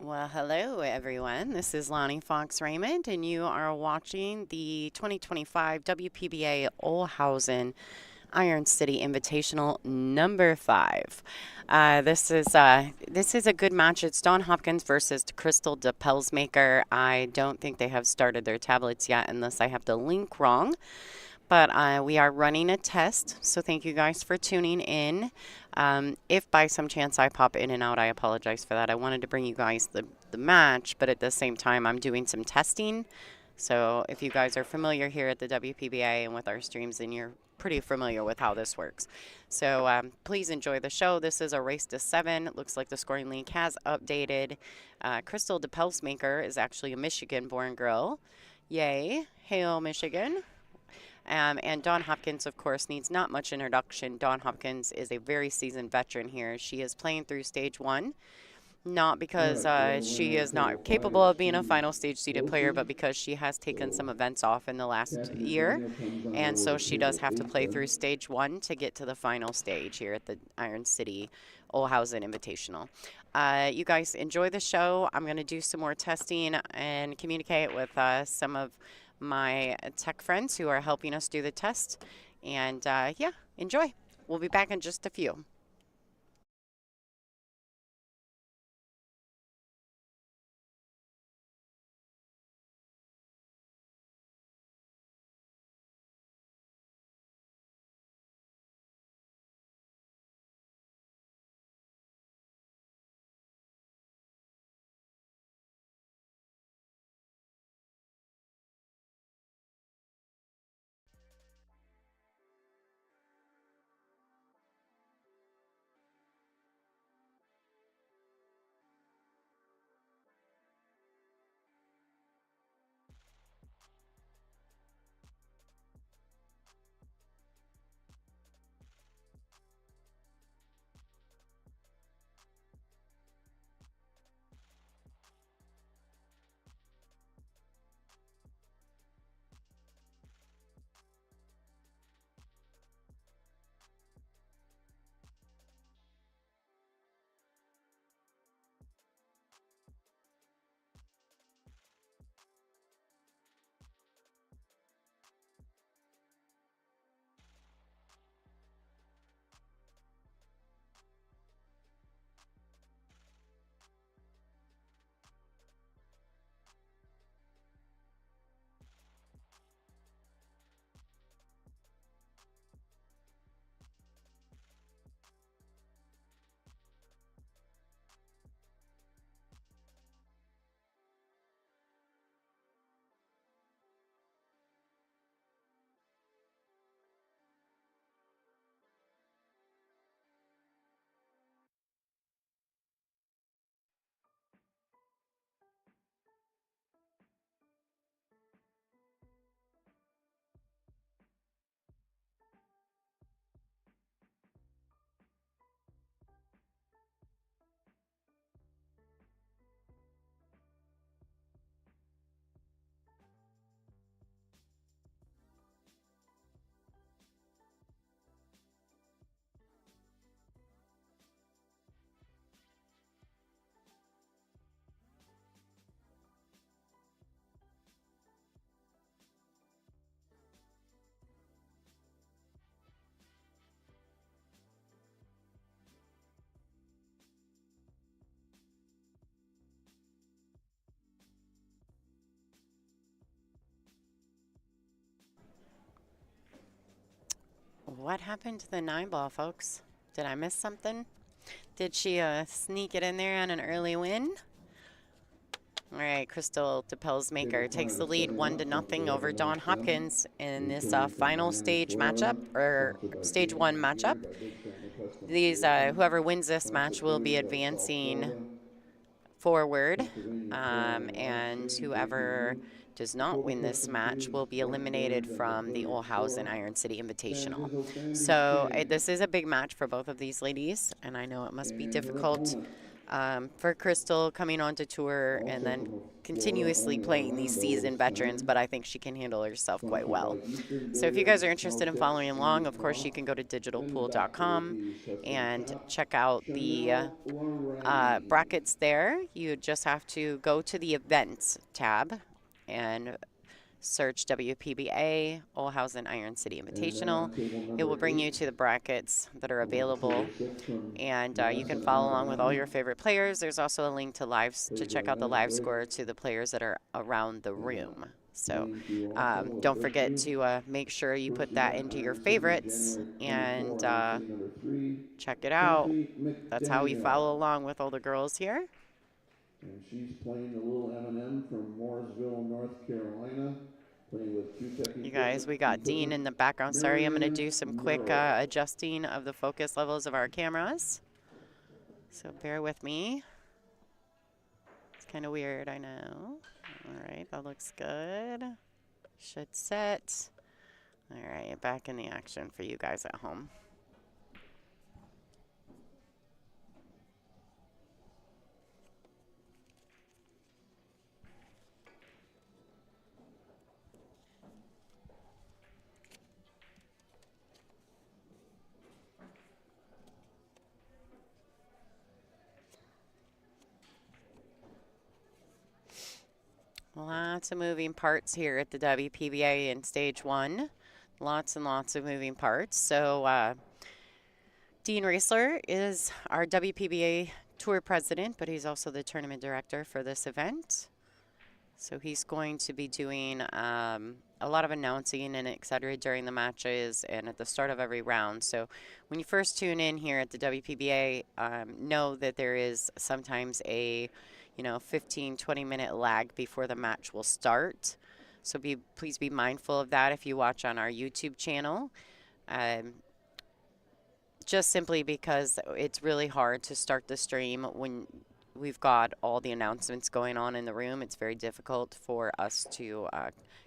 Well, hello everyone. This is Lonnie Fox Raymond, and you are watching the 2025 WPBA Olhausen Iron City Invitational number 5. This is a good match. It's Dawn Hopkins versus Crystal DePelsmaker. I don't think they have started their tablets yet, unless I have the link wrong. But we are running a test, so thank you guys for tuning in. If by some chance I pop in and out, I apologize for that. I wanted to bring you guys the match, but at the same time, I'm doing some testing. So if you guys are familiar here at the WPBA and with our streams, then you're pretty familiar with how this works. So please enjoy the show. This is a race to 7. It looks like the scoring link has updated. Crystal DePelsmaker is actually a Michigan-born girl. Yay. Hail, Michigan. And Dawn Hopkins, of course, needs not much introduction. Dawn Hopkins is a very seasoned veteran here. She is playing through stage 1, not because she is not capable of being a final stage seeded player, but because she has taken some events off in the last year. And so she does have to play through stage 1 to get to the final stage here at the Iron City Olhausen Invitational. You guys enjoy the show. I'm going to do some more testing and communicate with some of my tech friends who are helping us do the test. And yeah, enjoy. We'll be back in just a few. What happened to the 9 ball, folks? Did I miss something? Did she sneak it in there on an early win? All right, Crystal DePelsmaker takes the lead 1-0 over Dawn Hopkins in this final stage matchup, or stage 1 matchup. These whoever wins this match will be advancing forward, and whoever does not win this match will be eliminated from the Olhausen Iron City Invitational. So this is a big match for both of these ladies, and I know it must be difficult for Crystal coming onto tour and Also then from Florida, continuously playing these Orlando seasoned this veterans, time. but I think she can handle herself quite Sponsored by well. Eastern So if you guys Billiards, are no interested in tips, following along, any of course, you cost. can go to Spin doctor digitalpool.com is set from and top. check out the Chanel Lorraine. brackets there. You just have to go to the events tab and search WPBA, Olhausen Iron City And then Invitational. on table It will number bring you 8, to the brackets that are along with table available, 6 from and you can Madison, follow along with all Alabama, your favorite players. There's also a link to to played by check out the Matt live Glick score to the players that are around the and room. So playing to also don't forget officially to make sure you first put that event into your Iron City, favorites January 24, and Iron City number 3, check it out. Kathy That's how we follow McDaniel. along with all the girls here. And she's playing the little M&M from Mooresville, North Carolina, playing with Q-Tech You guys, we got Dean equipment. in the background. Sorry, I'm going to Marion do some quick Merle. adjusting of the focus levels of our cameras. So bear with me. It's kind of weird, I know. All right, that looks good. Should set. All right, back in the action for you guys at home. Lots of moving parts here at the WPBA in stage 1. Lots and lots of moving parts. So Dean Raisler is our WPBA tour president, but he's also the tournament director for this event. So he's going to be doing a lot of announcing and et cetera during the matches and at the start of every round. So when you first tune in here at the WPBA, know that there is sometimes a 15, 20-minute lag before the match will start. So please be mindful of that if you watch on our YouTube channel. Um, just simply because it's really hard to start the stream when we've got all the announcements going on in the room. It's very difficult for us to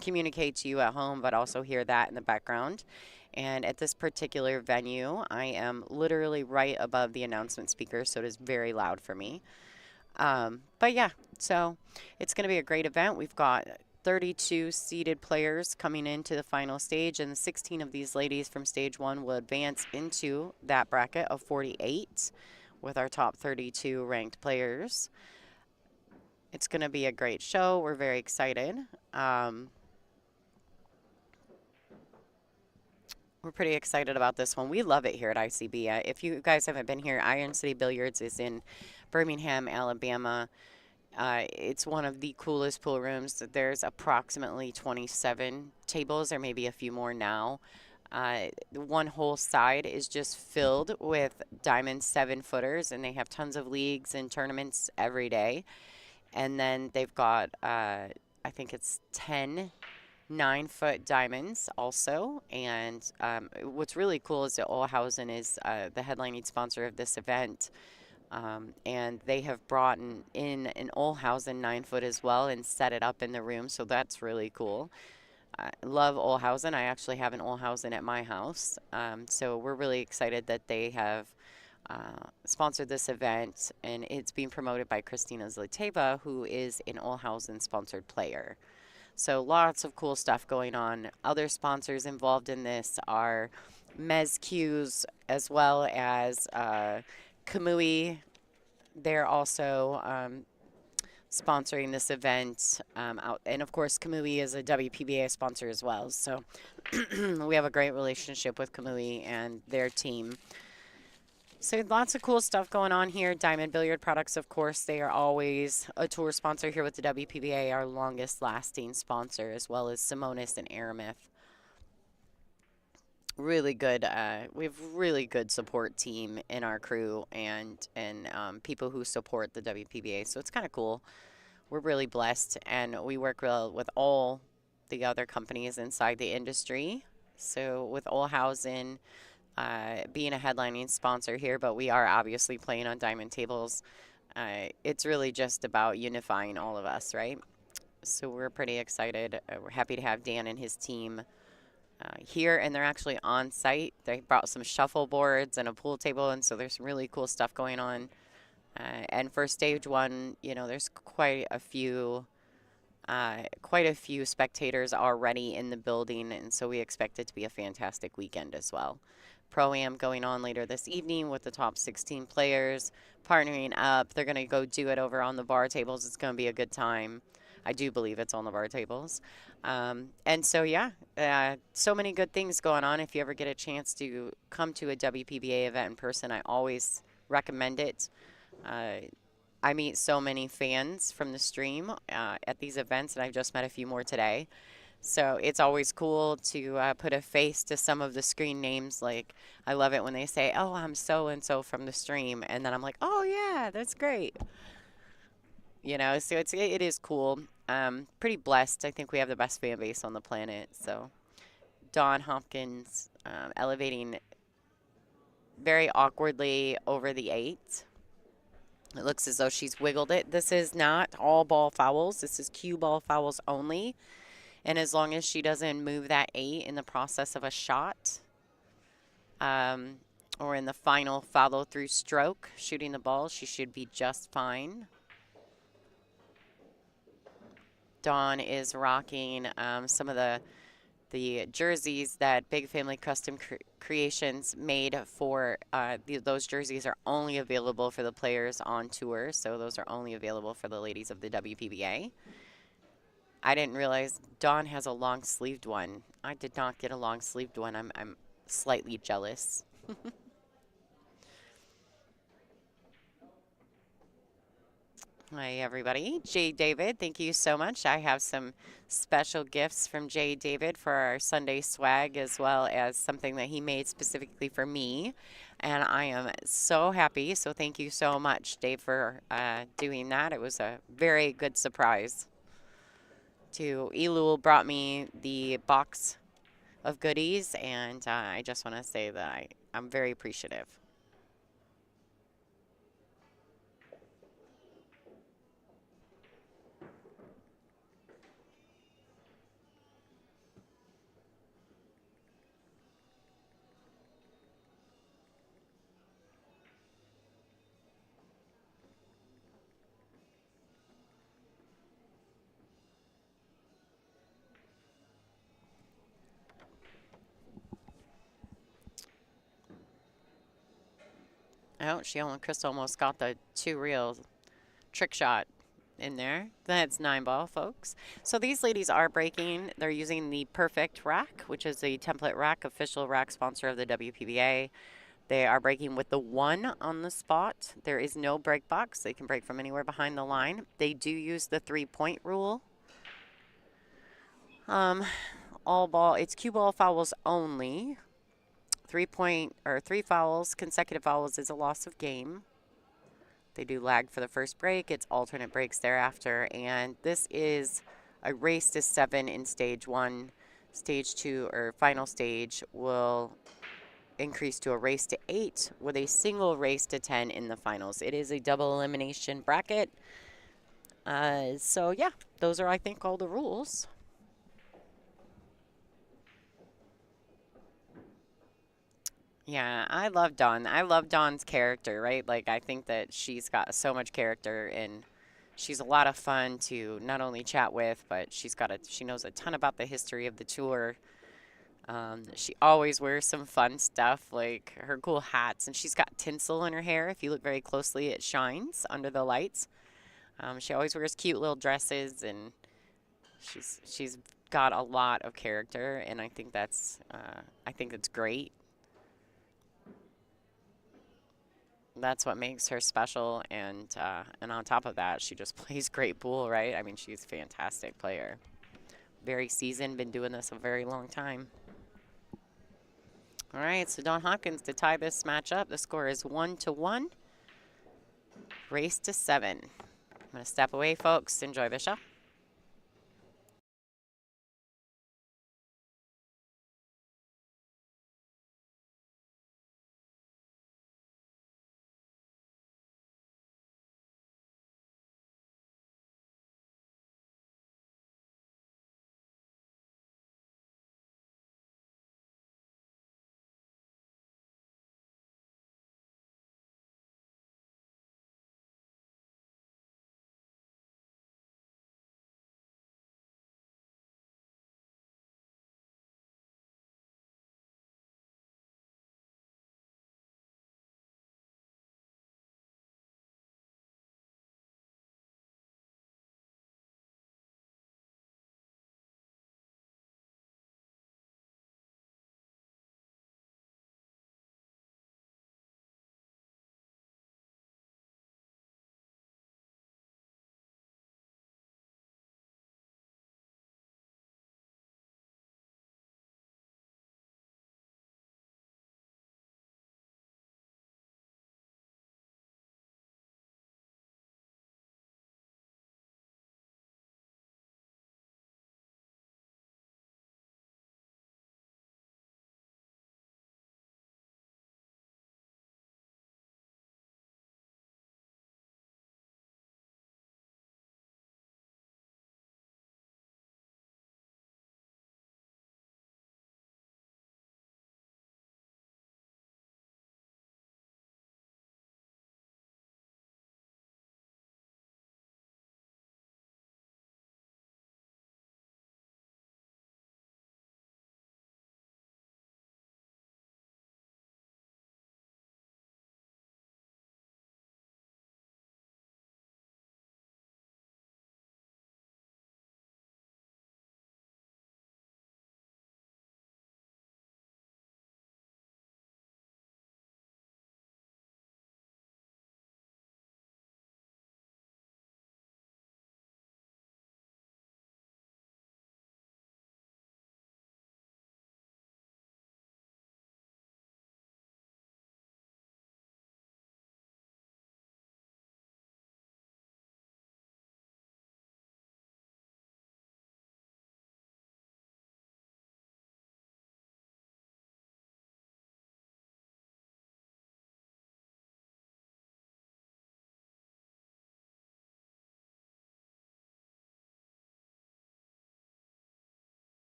communicate to you at home, but also hear that in the background. And at this particular venue, I am literally right above the announcement speaker, so it is very loud for me. But yeah, so it's going to be a great event. We've got 32 seeded players coming into the final stage, and 16 of these ladies from stage 1 will advance into that bracket of 48 with our top 32 ranked players. It's going to be a great show. We're very excited. We're pretty excited about this one. We love it here at ICB. If you guys haven't been here, Iron City Billiards is in Birmingham, Alabama. It's one of the coolest pool rooms. There's approximately 27 tables. There may be a few more now. One whole side is just filled with diamond 7-footers, and they have tons of leagues and tournaments every day. And then they've got, I think it's 10 9-foot diamonds also. And what's really cool is that Olhausen is the headlining sponsor of this event. And they have brought in an Olhausen 9-foot as well and set it up in the room, so that's really cool. I love Olhausen. I actually have an Olhausen at my house, so we're really excited that they have sponsored this event, and it's being promoted by Christina Zlateva, who is an Olhausen sponsored player. So lots of cool stuff going on. Other sponsors involved in this are Mezq's as well as Kamui. They're also sponsoring this event out, and of course Kamui is a WPBA sponsor as well, so we have a great relationship with Kamui and their team. So lots of cool stuff going on here. Diamond Billiard Products, of course, they are always a tour sponsor here with the WPBA, our longest lasting sponsor, as well as Simonis and Aramith. Really good. We have really good support team in our crew and people who support the WPBA. So it's kind of cool. We're really blessed, and we work well with all the other companies inside the industry. So with Olhausen being a headlining sponsor here, but we are obviously playing on diamond tables. It's really just about unifying all of us, right? So we're pretty excited. We're happy to have Dan and his team here, and they're actually on site. They brought some shuffle boards and a pool table, and so there's some really cool stuff going on. And for stage one, there's quite a few spectators already in the building, and so we expect it to be a fantastic weekend as well. Pro-Am going on later this evening with the top 16 players partnering up. They're going to go do it over on the bar tables. It's going to be a good time. I do believe it's on the bar tables. And so, yeah, so many good things going on. If you ever get a chance to come to a WPBA event in person, I always recommend it. Uh, I meet so many fans from the stream at these events, and I've just met a few more today. So it's always cool to put a face to some of the screen names. Like, I love it when they say, "Oh, I'm so and so from the stream," and then I'm like, "Oh yeah, that's great." So it is cool. Pretty blessed. I think we have the best fan base on the planet. So Dawn Hopkins elevating very awkwardly over the 8. It looks as though she's wiggled it. This is not all ball fouls. This is cue ball fouls only. And as long as she doesn't move that 8 in the process of a shot um, or in the final follow through stroke, shooting the ball, she should be just fine. Dawn is rocking some of the jerseys that Big Family Custom Creations made for those jerseys are only available for the players on tour, so those are only available for the ladies of the WPBA. I didn't realize Dawn has a long sleeved one. I did not get a long sleeved one. I'm slightly jealous. Hi, everybody. Jay David, thank you so much. I have some special gifts from Jay David for our Sunday swag, as well as something that he made specifically for me. And I am so happy. So thank you so much, Dave, for doing that. It was a very good surprise. Elul brought me the box of goodies, and I just want to say that I'm very appreciative. Oh, Crystal almost got the 2 reel trick shot in there. That's 9 ball, folks. So these ladies are breaking. They're using the Perfect Rack, which is the template rack, official rack sponsor of the WPBA. They are breaking with the 1 on the spot. There is no break box. They can break from anywhere behind the line. They do use the 3-point rule. All ball, it's cue ball fouls only. 3-point or 3 fouls, consecutive fouls is a loss of game. They do lag for the first break. It's alternate breaks thereafter. And this is a race to 7 in stage 1. Stage 2 or final stage will increase to a race to 8 with a single race to 10 in the finals. It is a double elimination bracket. So yeah, those are, I think, all the rules. Yeah, I love Dawn. I love Dawn's character, right? Like, I think that she's got so much character, and she's a lot of fun to not only chat with, but she knows a ton about the history of the tour. She always wears some fun stuff, like her cool hats, and she's got tinsel in her hair. If you look very closely, it shines under the lights. She always wears cute little dresses, and she's got a lot of character, and I think it's great. That's what makes her special, and on top of that, she just plays great pool, right? I mean, she's a fantastic player. Very seasoned, been doing this a very long time. All right, so Dawn Hopkins to tie this match up. The score is 1-1. Race to 7. I'm going to step away, folks. Enjoy the show.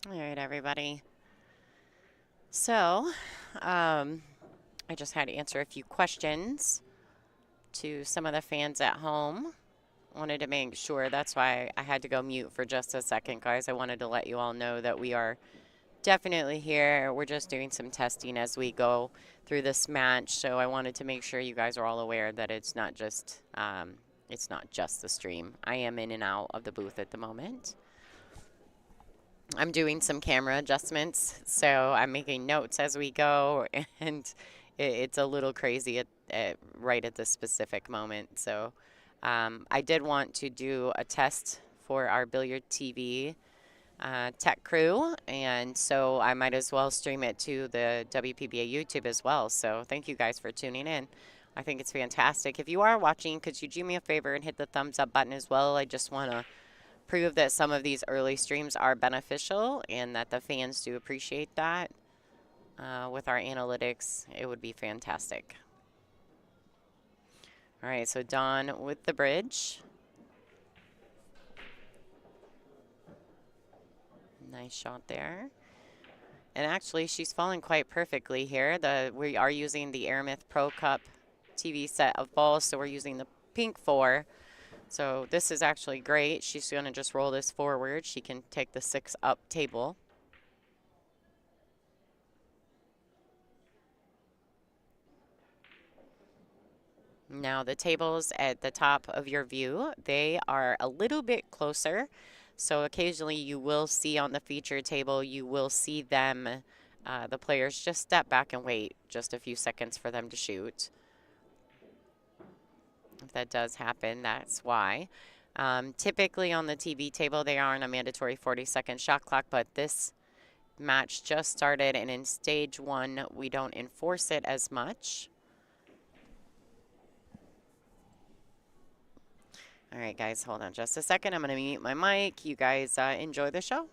All right, everybody. So, I just had to answer a few questions to some of the fans at home. Wanted to make sure, that's why I had to go mute for just a second, guys. I wanted to let you all know that we are definitely here. We're just doing some testing as we go through this match, so I wanted to make sure you guys are all aware that it's not just the stream. I am in and out of the booth at the moment. I'm doing some camera adjustments, so I'm making notes as we go, and it's a little crazy right at this specific moment. So I did want to do a test for our Billiard TV tech crew, and so I might as well stream it to the WPBA YouTube as well. So thank you guys for tuning in. I think it's fantastic. If you are watching, could you do me a favor and hit the thumbs up button as well? I just want to prove that some of these early streams are beneficial and that the fans do appreciate that. With our analytics, it would be fantastic. All right, so Dawn with the bridge. Nice shot there. And actually, she's falling quite perfectly here. We are using the Aramith Pro Cup TV set of balls, so we're using the pink 4. So this is actually great. She's going to just roll this forward. She can take the 6 up table. Now the tables at the top of your view, they are a little bit closer. So occasionally you will see on the feature table, you will see them, the players just step back and wait just a few seconds for them to shoot. If that does happen, that's why. Typically on the TV table, they are on a mandatory 40-second shot clock, but this match just started, and in stage 1, we don't enforce it as much. All right, guys, hold on just a second. I'm going to mute my mic. You guys enjoy the show.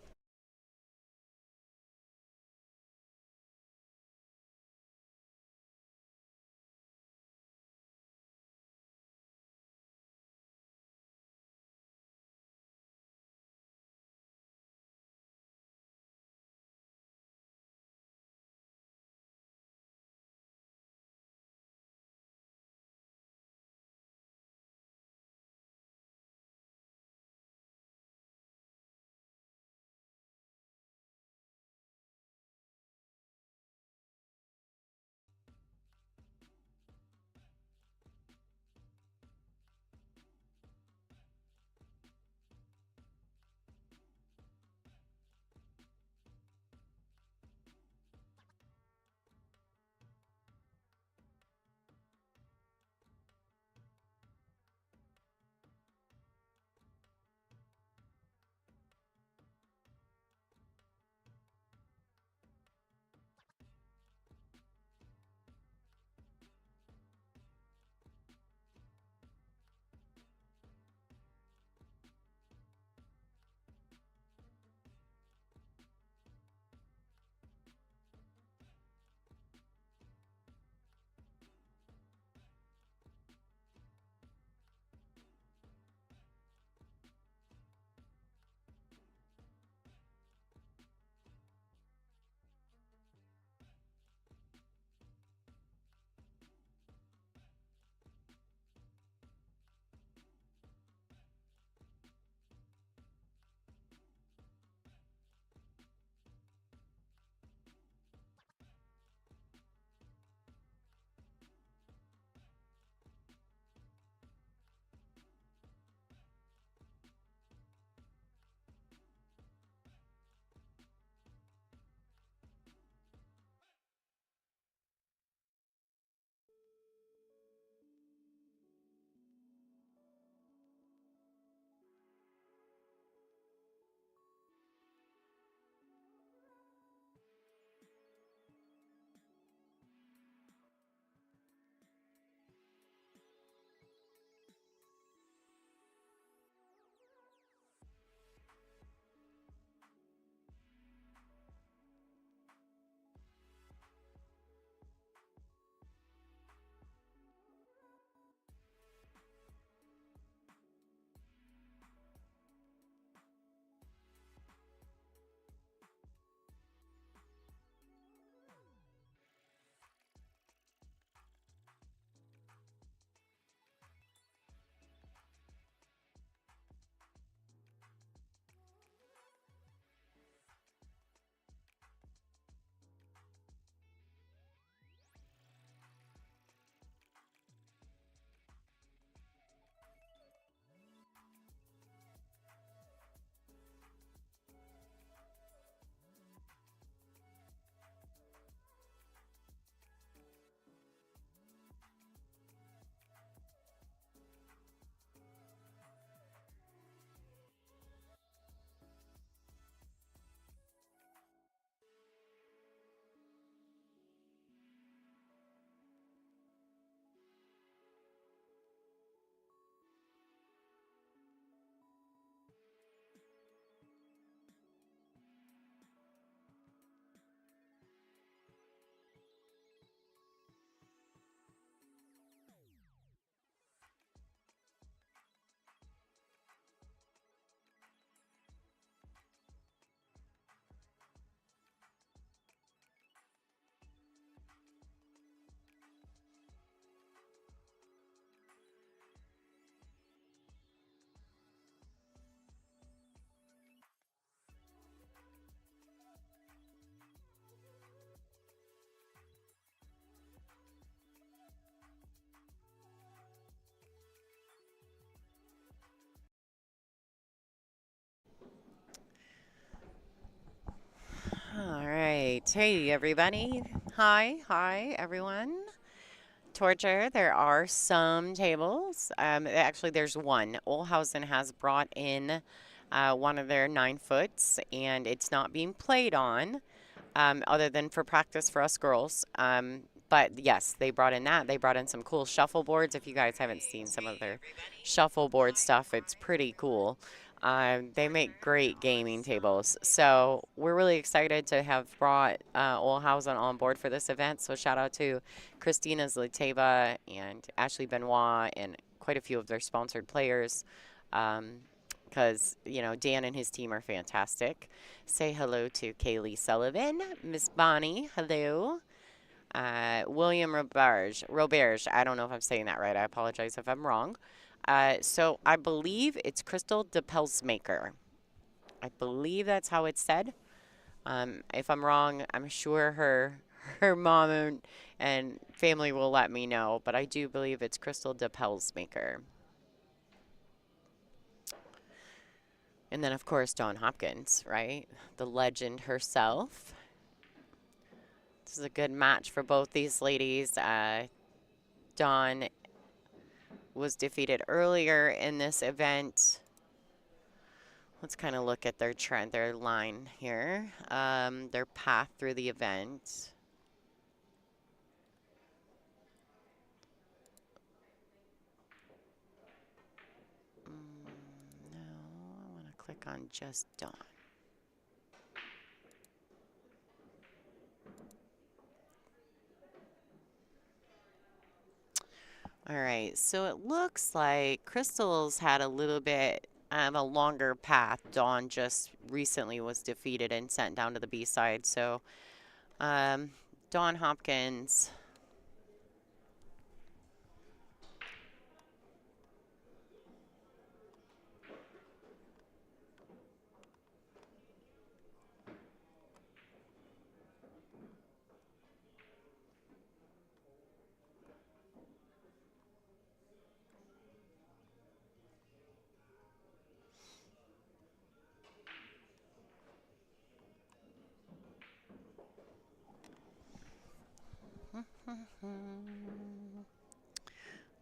Hey, everybody. Hi, everyone. Torture, there are some tables. Actually, there's one. Olhausen has brought in one of their 9 foots, and it's not being played on, other than for practice for us girls. But yes, they brought in that. They brought in some cool shuffleboards. If you guys haven't seen some of their shuffleboard stuff, it's pretty cool. They make great gaming tables. So we're really excited to have brought Olhausen on board for this event. So shout out to Christina Zliteva and Ashley Benoit and quite a few of their sponsored players. Because, Dan and his team are fantastic. Say hello to Kaylee Sullivan, Miss Bonnie, hello. William Roberge, I don't know if I'm saying that right. I apologize if I'm wrong. So I believe it's Crystal DePelsmaker. I believe that's how it's said. If I'm wrong, I'm sure her mom and family will let me know, but I do believe it's Crystal DePelsmaker. And then, of course, Dawn Hopkins, right? The legend herself. This is a good match for both these ladies. Dawn was defeated earlier in this event. Let's kind of look at their trend, their line here, their path through the event. No, I want to click on just Dawn. All right, so it looks like Crystal's had a little bit of a longer path. Dawn just recently was defeated and sent down to the B side. So Dawn Hopkins.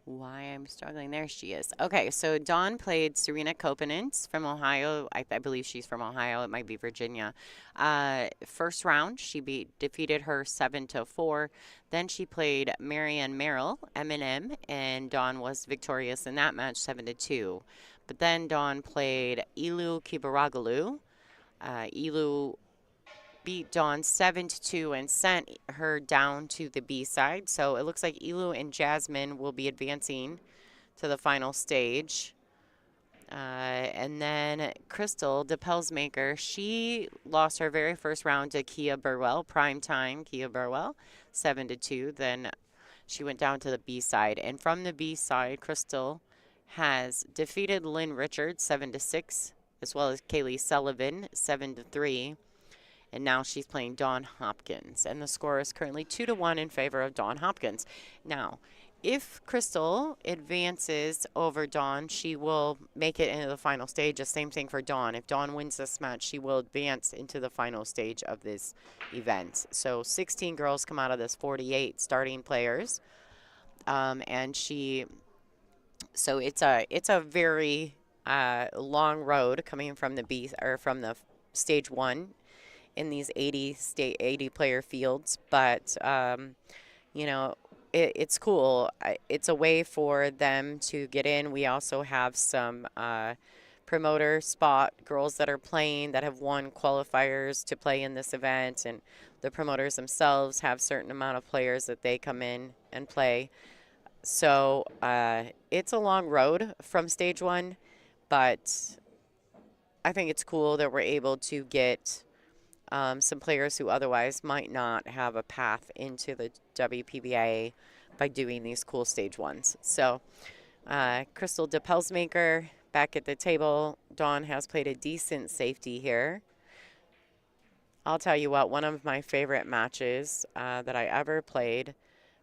Why I'm struggling. There she is. Okay, so Dawn played Serena Kopanins from Ohio. I believe she's from Ohio. It might be Virginia. First round, she defeated her 7-4. Then she played Marianne Merrill, Eminem, and Dawn was victorious in that match, 7-2. But then Dawn played Ilu Kibaragalu. Ilu beat Dawn 7-2 and sent her down to the B side. So it looks like Ilu and Jasmine will be advancing to the final stage. And then Crystal DePelsmaker, she lost her very first round to Kia Burwell, prime time Kia Burwell, 7-2. Then she went down to the B side. And from the B side, Crystal has defeated Lynn Richards 7-6, as well as Kaylee Sullivan 7-3. And now she's playing Dawn Hopkins. And the score is currently 2-1 in favor of Dawn Hopkins. Now, if Crystal advances over Dawn, she will make it into the final stage. The same thing for Dawn. If Dawn wins this match, she will advance into the final stage of this event. So 16 girls come out of this 48 starting players. And so it's a very long road coming from from the stage 1 in these 80 player fields, but it's cool. It's a way for them to get in. We also have some promoter spot girls that are playing that have won qualifiers to play in this event, and the promoters themselves have certain amount of players that they come in and play. So it's a long road from stage 1, but I think it's cool that we're able to get some players who otherwise might not have a path into the WPBA by doing these cool stage 1s. So Crystal DePelsmaker back at the table. Dawn has played a decent safety here. I'll tell you what, one of my favorite matches that I ever played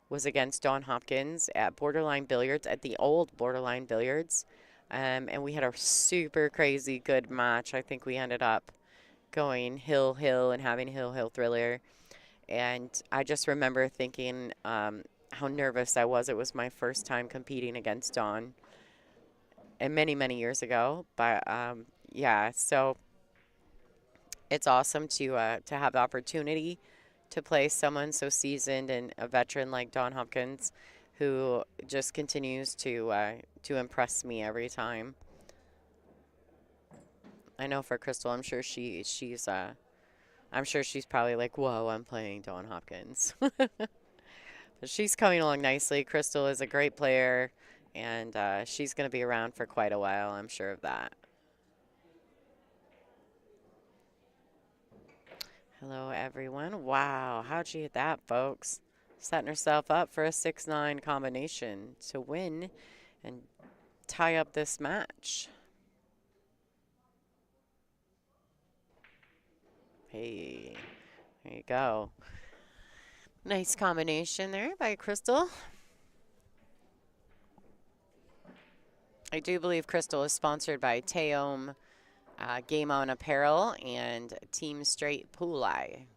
was against Dawn Hopkins at Borderline Billiards, at the old Borderline Billiards. And we had a super crazy good match. I think we ended up going hill and having hill thriller. And I just remember thinking how nervous I was. It was my first time competing against Dawn, and many, many years ago. But yeah, so it's awesome to have the opportunity to play someone so seasoned and a veteran like Dawn Hopkins, who just continues to impress me every time. I know for Crystal, I'm sure she's probably like, "Whoa, I'm playing Dawn Hopkins." But she's coming along nicely. Crystal is a great player, and she's going to be around for quite a while. I'm sure of that. Hello, everyone. Wow, how'd she hit that, folks? Setting herself up for a 6-9 combination to win and tie up this match. Hey, there you go. Nice combination there by Crystal. I do believe Crystal is sponsored by Teom Game On Apparel and Team Straight Pool Eye.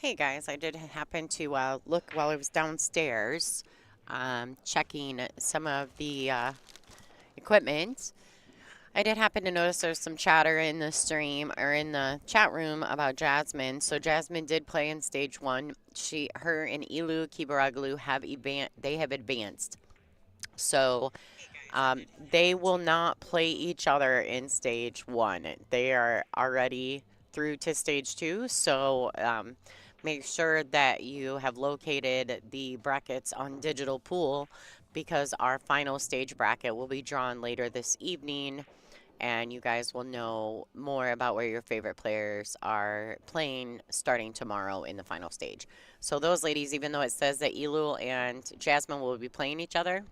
Hey guys, I did happen to look while I was downstairs checking some of the equipment. I did happen to notice there's some chatter in the stream or in the chat room about Jasmine. So Jasmine did play in stage one. Her and Ilu Kibaraglu they have advanced. So they will not play each other in stage one. They are already through to stage two. So make sure that you have located the brackets on Digital Pool because our final stage bracket will be drawn later this evening. And you guys will know more about where your favorite players are playing starting tomorrow in the final stage. So, those ladies, even though it says that Elul and Jasmine will be playing each other,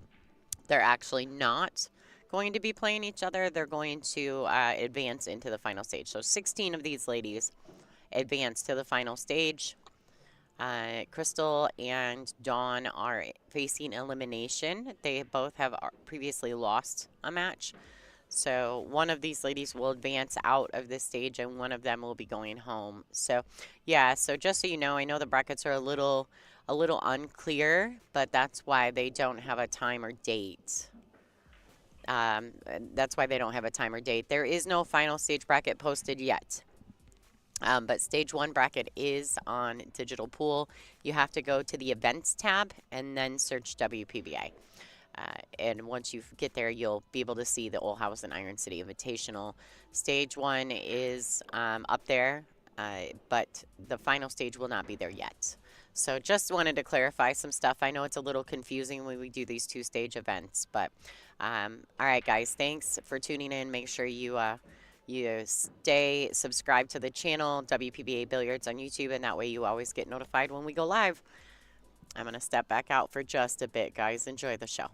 they're actually not going to be playing each other. They're going to advance into the final stage. So 16 of these ladies advance to the final stage. Crystal and Dawn are facing elimination. They both have previously lost a match. So one of these ladies will advance out of this stage and one of them will be going home. So yeah, so just so you know, I know the brackets are a little unclear, but that's why they don't have a time or date. Um, that's why they don't have a time or date. There is no final stage bracket posted yet. But stage one bracket is on Digital Pool. You have to go to the events tab and then search WPBA. And once you get there, you'll be able to see the Olhausen Iron City Invitational. Stage one is up there, but the final stage will not be there yet. So just wanted to clarify some stuff. I know it's a little confusing when we do these two-stage events, but all right, guys, thanks for tuning in. Make sure you stay subscribed to the channel, WPBA Billiards on YouTube, and that way you always get notified when we go live. I'm going to step back out for just a bit, guys. Enjoy the show.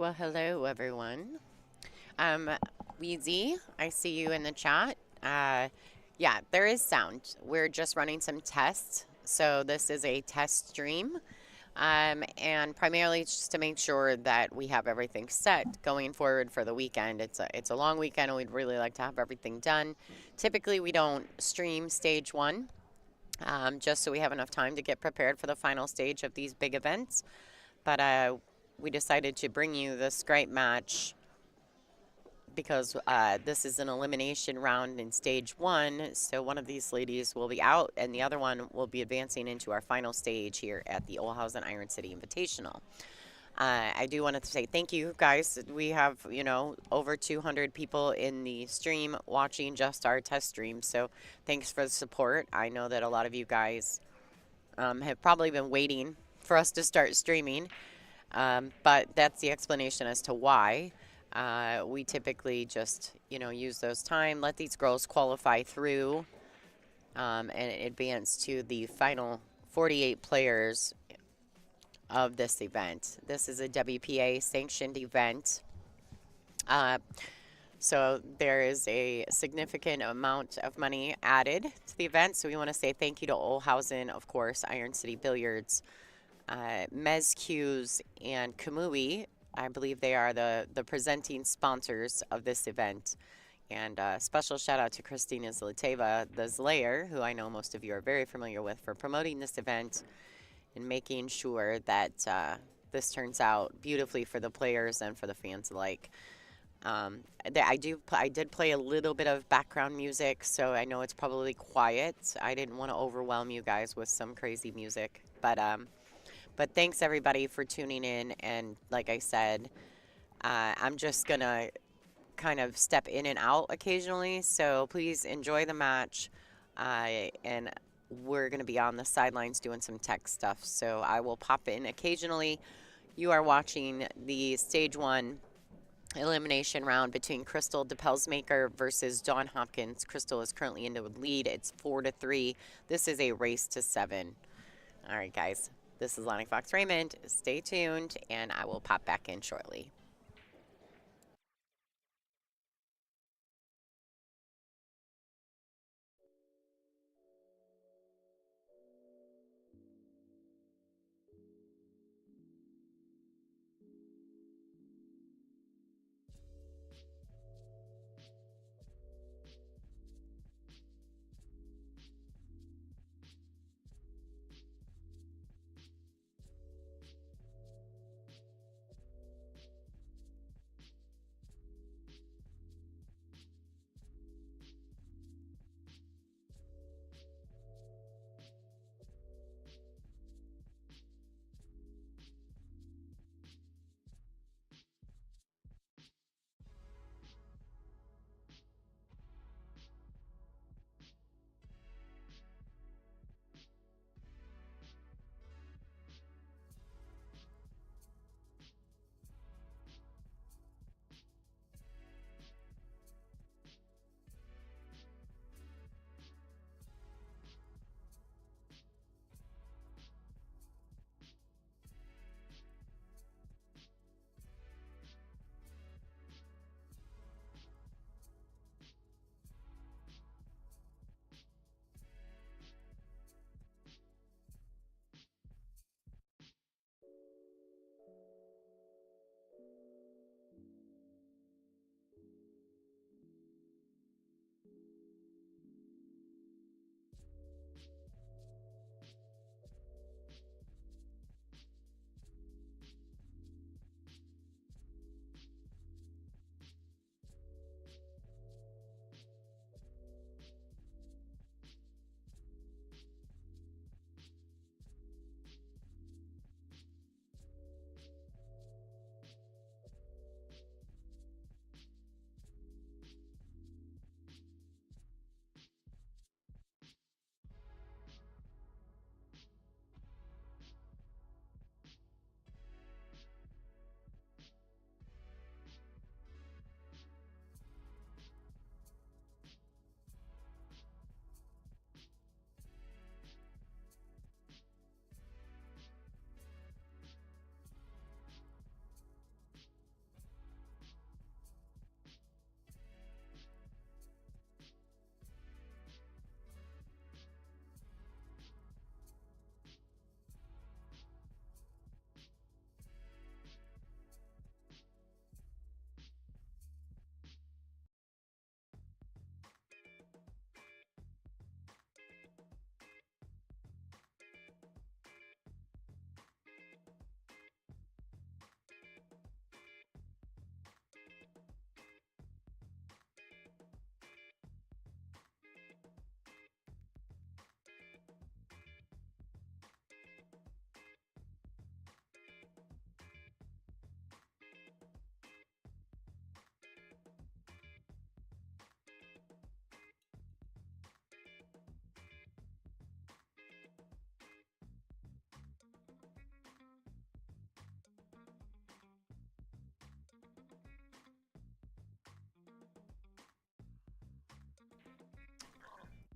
Well, hello, everyone. Um, Weezy, I see you in the chat. Yeah, there is sound. We're just running some tests. So this is a test stream. And primarily it's just to make sure that we have everything set going forward for the weekend. It's a long weekend and we'd really like to have everything done. Typically we don't stream stage one, just so we have enough time to get prepared for the final stage of these big events. But we decided to bring you this great match because this is an elimination round in stage one. So one of these ladies will be out and the other one will be advancing into our final stage here at the Olhausen Iron City Invitational. I do want to say thank you guys. We have, over 200 people in the stream watching just our test stream. So thanks for the support. I know that a lot of you guys have probably been waiting for us to start streaming. But that's the explanation as to why. We typically just, use those time, let these girls qualify through, and advance to the final 48 players of this event. This is a WPA sanctioned event. So there is a significant amount of money added to the event. So we want to say thank you to Olhausen, of course, Iron City Billiards, Mezq's, and Kamui. I believe they are the presenting sponsors of this event. And special shout out to Christina Zlateva, the Slayer, who I know most of you are very familiar with, for promoting this event and making sure that this turns out beautifully for the players and for the fans alike. I did play a little bit of background music, so I know it's probably quiet. I didn't want to overwhelm you guys with some crazy music, but thanks everybody for tuning in. And like I said, I'm just gonna kind of step in and out occasionally, so please enjoy the match. And we're gonna be on the sidelines doing some tech stuff, so I will pop in occasionally. You are watching the stage one elimination round between Crystal DePelsmaker versus Dawn Hopkins. Crystal is currently in the lead. It's 4-3. This is a race to 7. All right, guys. This is Lonnie Fox Raymond. Stay tuned, and I will pop back in shortly.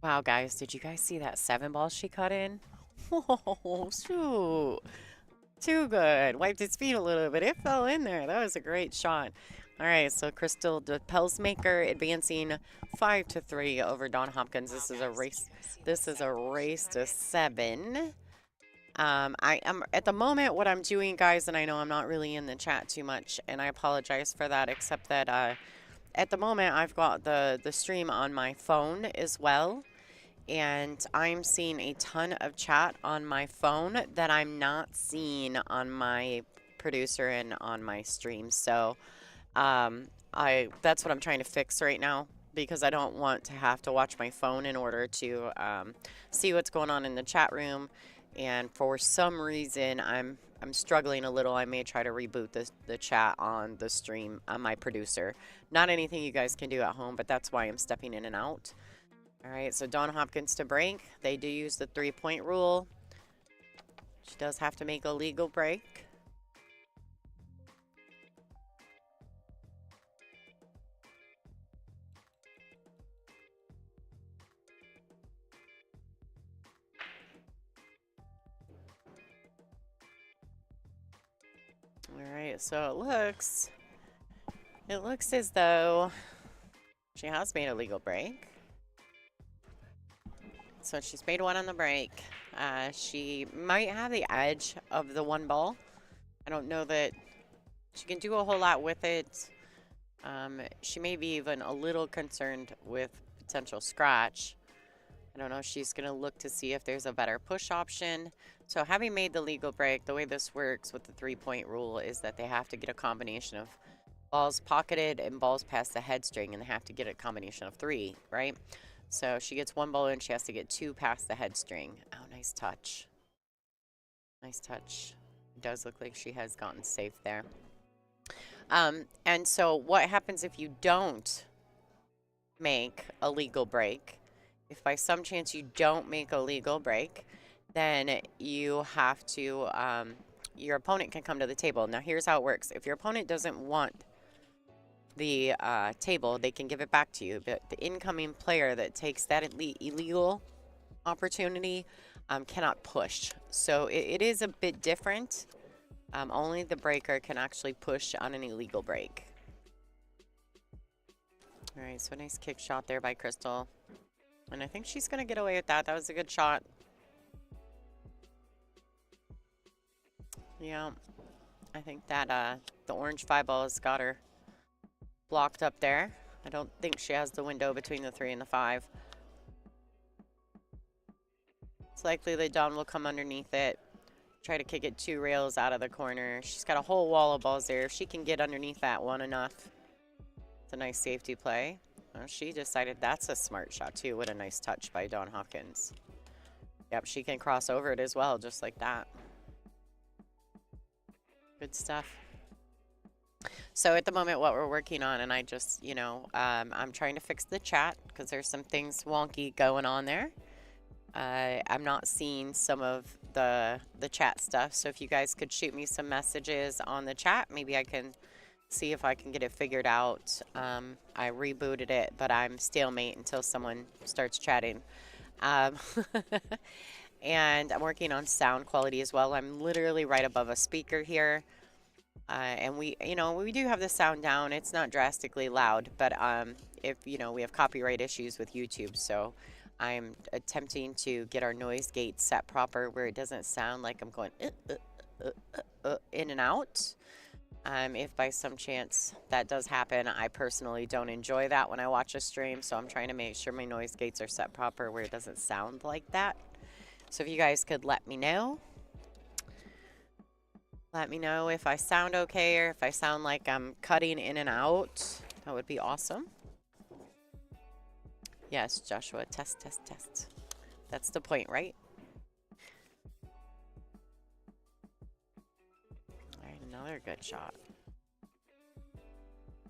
Wow, guys, did you guys see that 7 ball she cut in? Oh, shoot. Too good. Wiped its feet a little bit. It fell in there. That was a great shot. All right, so Crystal the Pelsmaker advancing 5-3 over Dawn Hopkins. This is a race. This is a race to 7. I am at the moment what I'm doing, guys, and I know I'm not really in the chat too much, and I apologize for that, except that at the moment I've got the stream on my phone as well, and I'm seeing a ton of chat on my phone that I'm not seeing on my producer and on my stream. So I that's what I'm trying to fix right now because I don't want to have to watch my phone in order to see what's going on in the chat room. And for some reason, I'm struggling a little. I may try to reboot the chat on the stream on my producer. Not anything you guys can do at home, but that's why I'm stepping in and out. All right, so Dawn Hopkins to break. They do use the 3-point rule. She does have to make a legal break. All right, so it looks as though she has made a legal break. So she's made one on the break. She might have the edge of the 1 ball. I don't know that she can do a whole lot with it. She may be even a little concerned with potential scratch. I don't know if she's going to look to see if there's a better push option. So having made the legal break, the way this works with the 3-point rule is that they have to get a combination of balls pocketed and balls past the head string, and they have to get a combination of 3, right? So she gets 1 ball in, she has to get 2 past the head string. Oh, nice touch. Nice touch. It does look like she has gotten safe there. And so what happens if you don't make a legal break? If by some chance you don't make a legal break, then you have to, your opponent can come to the table. Now, here's how it works. If your opponent doesn't want the table, they can give it back to you. But the incoming player that takes that illegal opportunity cannot push. So it is a bit different. Only the breaker can actually push on an illegal break. All right, so nice kick shot there by Crystal. And I think she's going to get away with that. That was a good shot. Yeah, I think that the orange 5-ball has got her blocked up there. I don't think she has the window between the 3 and the 5. It's likely that Dawn will come underneath it, try to kick it 2 rails out of the corner. She's got a whole wall of balls there. If she can get underneath that one enough, it's a nice safety play. Well, she decided that's a smart shot too. What a nice touch by Dawn Hopkins. Yep, she can cross over it as well, just like that. Good stuff. So at the moment, what we're working on, and I just, you know, I'm trying to fix the chat because there's some things wonky going on there. I'm not seeing some of the chat stuff. So if you guys could shoot me some messages on the chat, maybe I can see if I can get it figured out. I rebooted it, but I'm stalemate until someone starts chatting. And I'm working on sound quality as well. I'm literally right above a speaker here. And we do have the sound down. It's not drastically loud, but if, we have copyright issues with YouTube. So I'm attempting to get our noise gate set proper where it doesn't sound like I'm going in and out. If by some chance that does happen, I personally don't enjoy that when I watch a stream, so I'm trying to make sure my noise gates are set proper where it doesn't sound like that. So if you guys could let me know if I sound okay or if I sound like I'm cutting in and out, that would be awesome. Yes, Joshua, test, test, test. That's the point, right? Another good shot.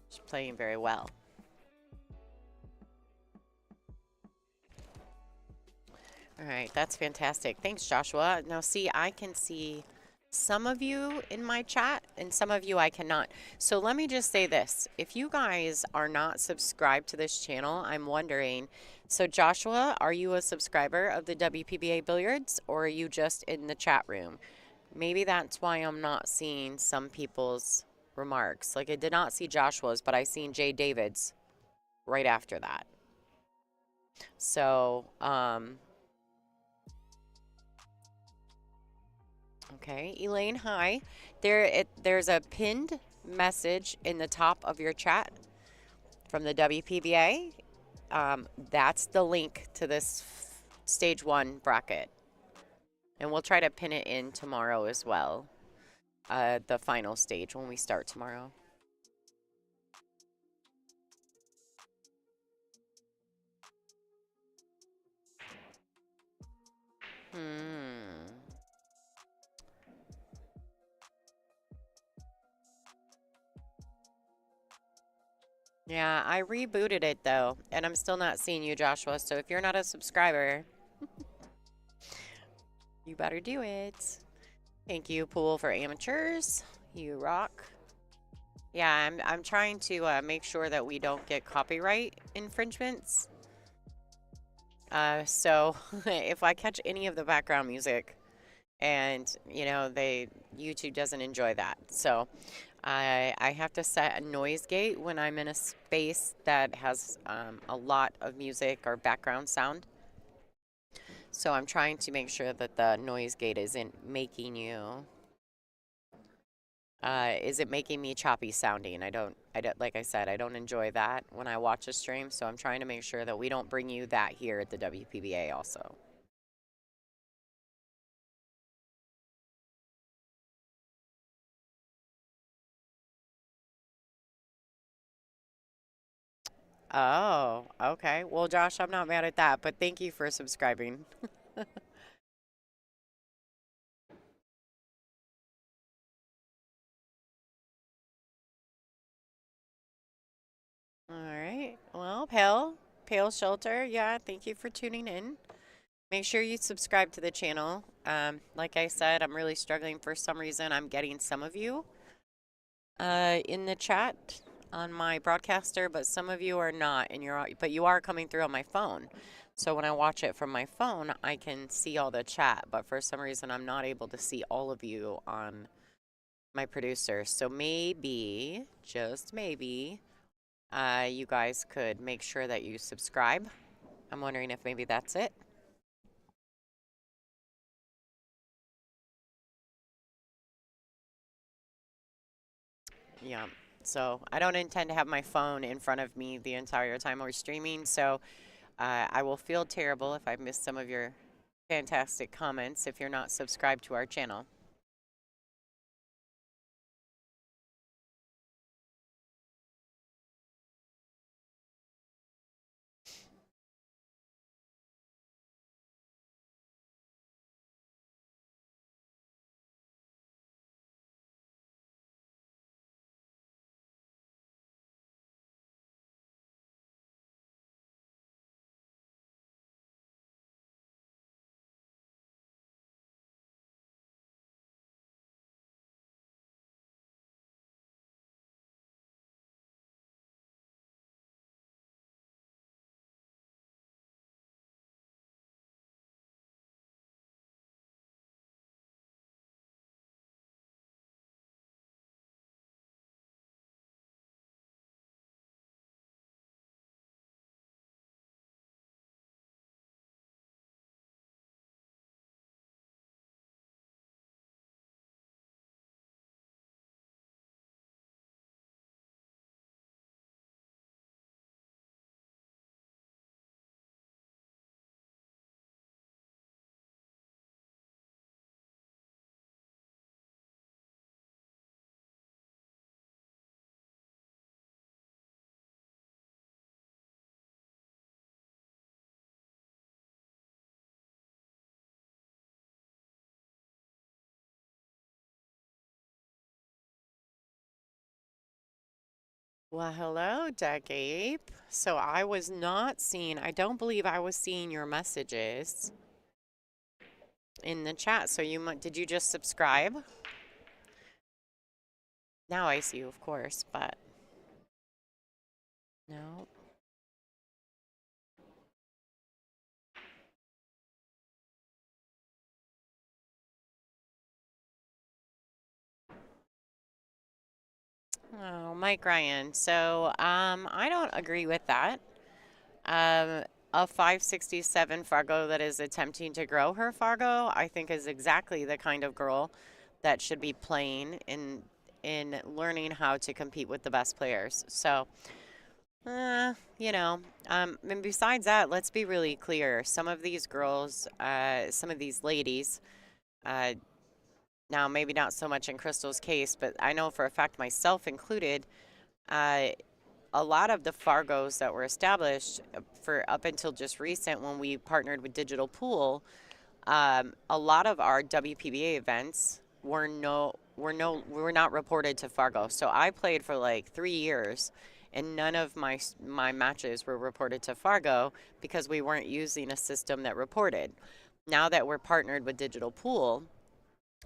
She's playing very well. All right, that's fantastic. Thanks, Joshua. Now, see, I can see some of you in my chat and some of you I cannot. So let me just say this. If you guys are not subscribed to this channel, I'm wondering. So Joshua, are you a subscriber of the WPBA Billiards or are you just in the chat room? Maybe that's why I'm not seeing some people's remarks. Like I did not see Joshua's, but I seen Jay David's right after that. So, okay, Elaine, hi. There's a pinned message in the top of your chat from the WPBA. That's the link to this stage 1 bracket. And we'll try to pin it in tomorrow as well. The final stage when we start tomorrow. Hmm. Yeah, I rebooted it though, and I'm still not seeing you, Joshua. So if you're not a subscriber, you better do it. Thank you, Pool for Amateurs. You rock. Yeah, I'm trying to make sure that we don't get copyright infringements. So if I catch any of the background music, and YouTube doesn't enjoy that, so I have to set a noise gate when I'm in a space that has a lot of music or background sound. So I'm trying to make sure that the noise gate isn't making you. Is it making me choppy sounding? I don't, like I said, I don't enjoy that when I watch a stream, so I'm trying to make sure that we don't bring you that here at the WPBA also. Oh, okay. Well, Josh, I'm not mad at that, but thank you for subscribing. All right. Well, Pale Shelter, yeah, thank you for tuning in. Make sure you subscribe to the channel. Like I said, I'm really struggling for some reason. I'm getting some of you in the chat on my broadcaster, but some of you are not, and but you are coming through on my phone. So when I watch it from my phone, I can see all the chat, but for some reason, I'm not able to see all of you on my producer. So maybe, just maybe, you guys could make sure that you subscribe. I'm wondering if maybe that's it. Yeah. So I don't intend to have my phone in front of me the entire time we're streaming. So I will feel terrible if I miss some of your fantastic comments if you're not subscribed to our channel. Well, hello, Duck Ape. So I was not seeing, I don't believe I was seeing your messages in the chat. So did you just subscribe? Now I see you, of course, but no. Oh, Mike Ryan. So, I don't agree with that. Um, a 567 Fargo that is attempting to grow her Fargo, I think is exactly the kind of girl that should be playing in learning how to compete with the best players. So, you know, and besides that, let's be really clear. Some of these girls, some of these ladies, uh, now maybe not so much in Crystal's case, but I know for a fact, myself included, uh, a lot of the Fargos that were established for up until just recent when we partnered with Digital Pool, a lot of our WPBA events we were not reported to Fargo. So I played for like 3 years, and none of my matches were reported to Fargo because we weren't using a system that reported. Now that we're partnered with Digital Pool,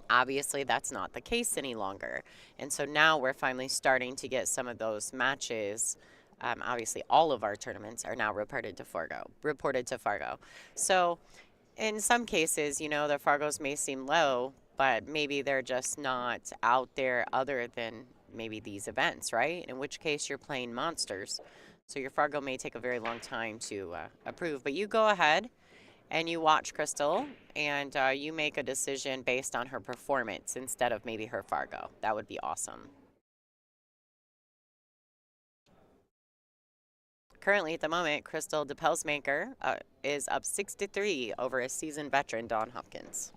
obviously that's not the case any longer, and so now we're finally starting to get some of those matches. Obviously, all of our tournaments are now reported to Fargo. Reported to Fargo. So in some cases, the Fargos may seem low, but maybe they're just not out there other than maybe these events, right? In which case you're playing monsters. So your Fargo may take a very long time to approve. But you go ahead and you watch Crystal and you make a decision based on her performance instead of maybe her Fargo. That would be awesome. Currently, at the moment, Crystal DePelsmaker is up 6-3 over a seasoned veteran, Dawn Hopkins.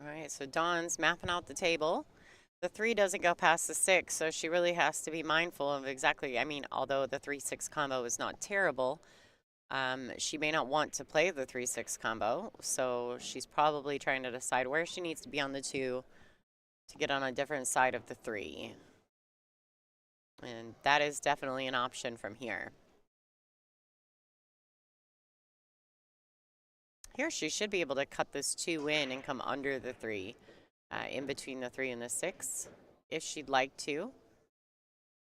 All right, so Dawn's mapping out the table. The three doesn't go past the six, so she really has to be mindful of exactly. I mean, although the 3-6 combo is not terrible, she may not want to play the 3-6 combo, so she's probably trying to decide where she needs to be on the two to get on a different side of the three. And that is definitely an option from here. Here, she should be able to cut this two in and come under the three, in between the three and the six, if she'd like to.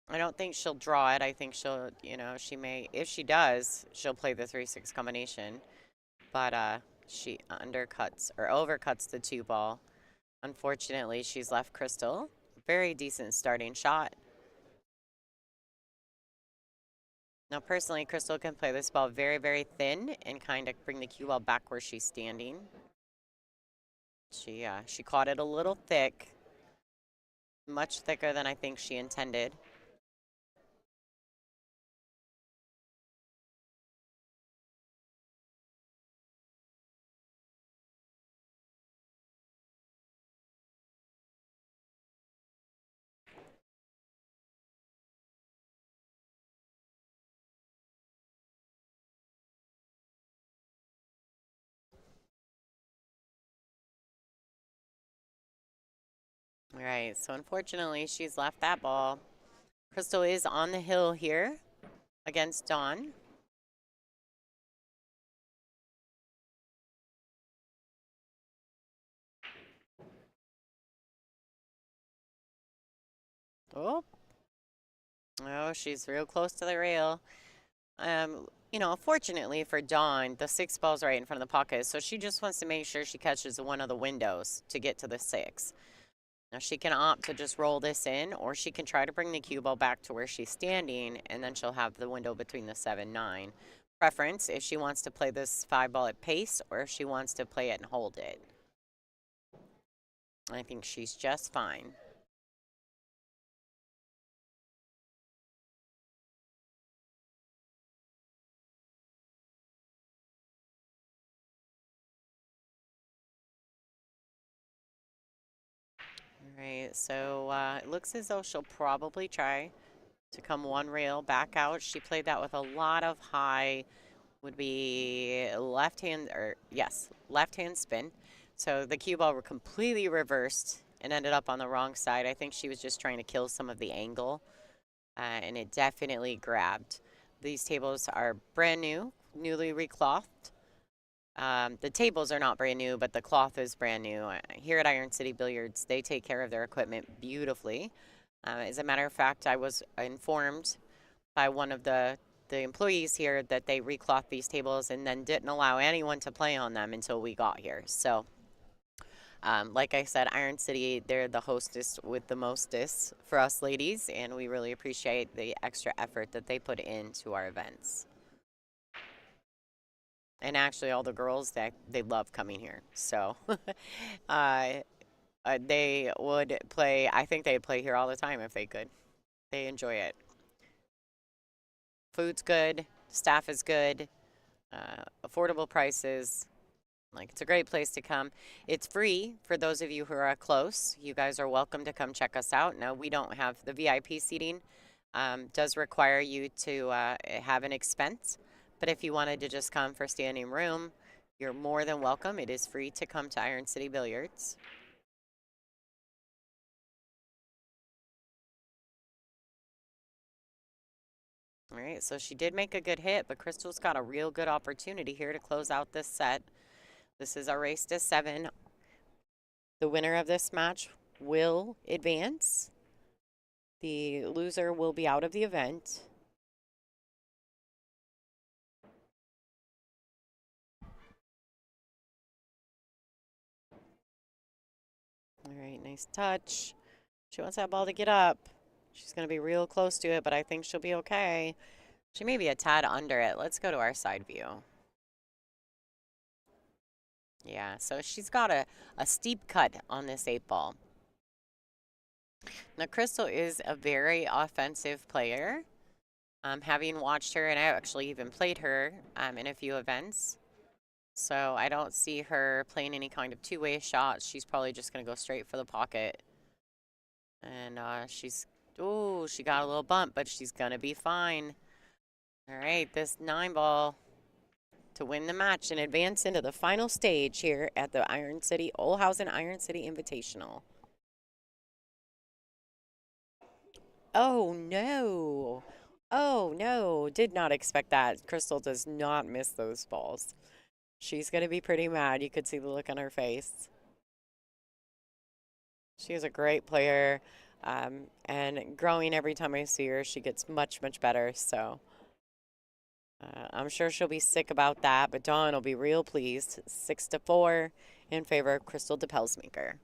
I don't think she'll draw it. I think she may, if she does, she'll play the 3-6 combination. But she undercuts or overcuts the two ball. Unfortunately, she's left Crystal. Very decent starting shot. Now, personally, Crystal can play this ball very, very thin and kind of bring the cue ball back where she's standing. She caught it a little thick, much thicker than I think she intended. All right, so unfortunately, she's left that ball. Crystal is on the hill here against Dawn. Oh, oh, she's real close to the rail. Fortunately for Dawn, the six ball's right in front of the pocket, so she just wants to make sure she catches one of the windows to get to the six. Now she can opt to just roll this in, or she can try to bring the cue ball back to where she's standing, and then she'll have the window between the 7-9. Preference if she wants to play this five ball at pace, or if she wants to play it and hold it. I think she's just fine. right, so it looks as though she'll probably try to come one rail back out. She played that with a lot of high, would be left hand, or yes, left hand spin. So the cue ball were completely reversed and ended up on the wrong side. I think she was just trying to kill some of the angle, and it definitely grabbed. These tables are brand new, newly reclothed. The tables are not brand new, but the cloth is brand new. Here at Iron City Billiards, they take care of their equipment beautifully. As a matter of fact, I was informed by one of the employees here that they reclothed these tables and then didn't allow anyone to play on them until we got here. So, like I said, Iron City, they're the hostess with the mostest for us ladies, and we really appreciate the extra effort that they put into our events. And actually, all the girls, they love coming here. So, uh, they would play. I think they'd play here all the time if they could. They enjoy it. Food's good, staff is good, affordable prices. Like, it's a great place to come. It's free for those of you who are close. You guys are welcome to come check us out. Now, we don't have the VIP seating. Does require you to have an expense. But if you wanted to just come for standing room, you're more than welcome. It is free to come to Iron City Billiards. All right, so she did make a good hit, but Crystal's got a real good opportunity here to close out this set. This is a race to 7. The winner of this match will advance. The loser will be out of the event. All right, nice touch. She wants that ball to get up. She's going to be real close to it, but I think she'll be okay. She may be a tad under it. Let's go to our side view. Yeah, so she's got a steep cut on this 8 ball. Now, Crystal is a very offensive player. Having watched her, and I actually even played her in a few events. So I don't see her playing any kind of two-way shots. She's probably just going to go straight for the pocket. And oh, she got a little bump, but she's going to be fine. All right, this 9 ball to win the match and advance into the final stage here at the Olhausen Iron City Invitational. Oh, no. Oh, no. Did not expect that. Crystal does not miss those balls. She's going to be pretty mad. You could see the look on her face. She is a great player, and growing every time I see her. She gets much, much better. So I'm sure she'll be sick about that, but Dawn will be real pleased. 6-4 in favor of Crystal DePelsmaker.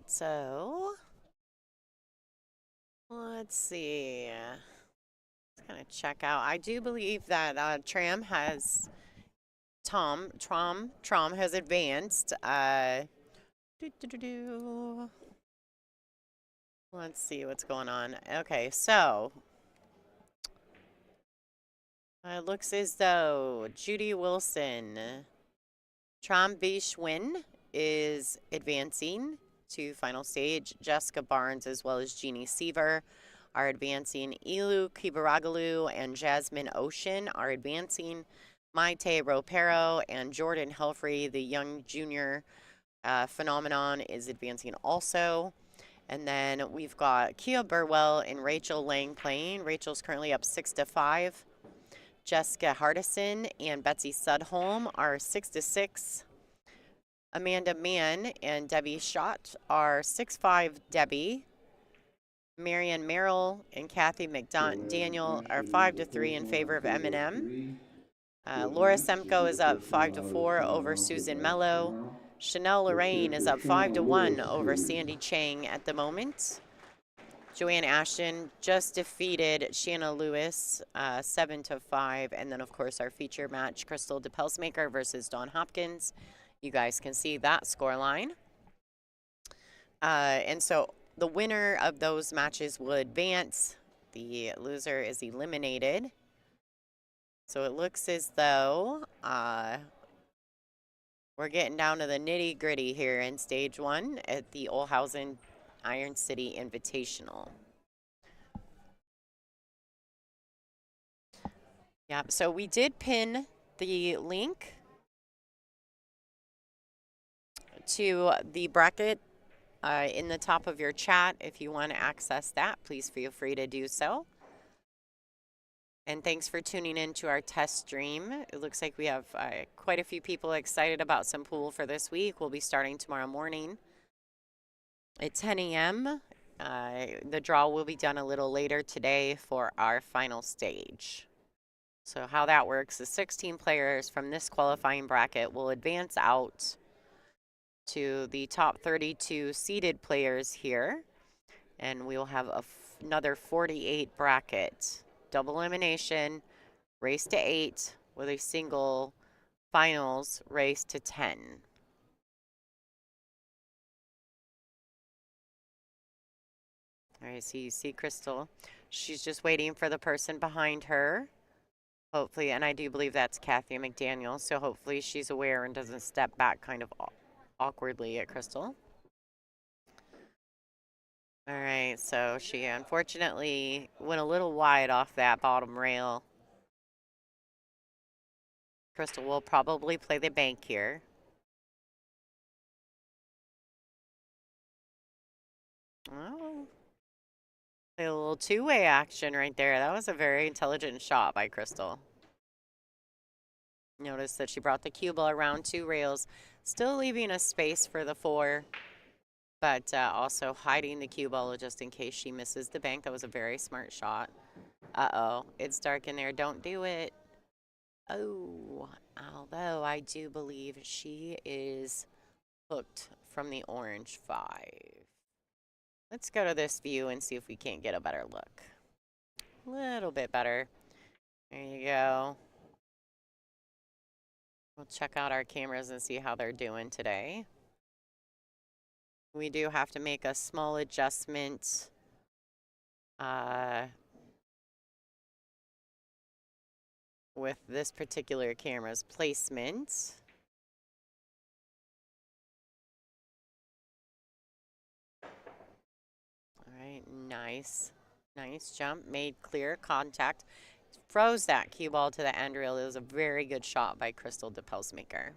so let's see. Let's kind of check out. I do believe that Trom has advanced. Do, do, do, do. Let's see what's going on. Okay, so it looks as though Judy Wilson, Trom Bishwin is advancing to final stage. Jessica Barnes as well as Jeannie Seaver are advancing. Ilu Kibaragalu and Jasmine Ocean are advancing. Maite Ropero and Jordan Helfrey, the young junior phenomenon, is advancing also. And then we've got Kia Burwell and Rachel Lang playing. Rachel's currently up 6-5. Jessica Hardison and Betsy Sudholm are 6-6. Amanda Mann and Debbie Schott are 6-5 Debbie. Marianne Merrill and Kathy McDaniel are 5-3 in favor of M&M. Laura Semko is up 5-4 over Susan Mello. Chanel Lorraine is up 5-1 over Sandy Chang at the moment. Joanne Ashton just defeated Shanna Lewis 7-5. And then, of course, our feature match, Crystal DePelsmaker versus Dawn Hopkins. You guys can see that scoreline. And so the winner of those matches will advance. The loser is eliminated. So it looks as though we're getting down to the nitty gritty here in stage one at the Olhausen Iron City Invitational. Yeah, so we did pin the link to the bracket in the top of your chat. If you want to access that, please feel free to do so. And thanks for tuning in to our test stream. It looks like we have quite a few people excited about some pool for this week. We'll be starting tomorrow morning at 10 a.m. The draw will be done a little later today for our final stage. So how that works is 16 players from this qualifying bracket will advance out to the top 32 seeded players here. And we will have another 48 bracket. Double elimination, race to 8 with a single finals race to 10. All right, so you see Crystal. She's just waiting for the person behind her. Hopefully, and I do believe that's Kathy McDaniel, so hopefully she's aware and doesn't step back kind of awkwardly at Crystal. All right, so she unfortunately went a little wide off that bottom rail. Crystal will probably play the bank here. Oh, a little two-way action right there. That was a very intelligent shot by Crystal. Notice that she brought the cue ball around 2 rails, still leaving a space for the 4, but also hiding the cue ball just in case she misses the bank. That was a very smart shot. Uh-oh, it's dark in there. Don't do it. Oh, although I do believe she is hooked from the orange 5. Let's go to this view and see if we can't get a better look. A little bit better. There you go. We'll check out our cameras and see how they're doing today. We do have to make a small adjustment with this particular camera's placement. All right, nice. Nice jump, made clear contact. Froze that cue ball to the end rail. It was a very good shot by Crystal DePelsmaker.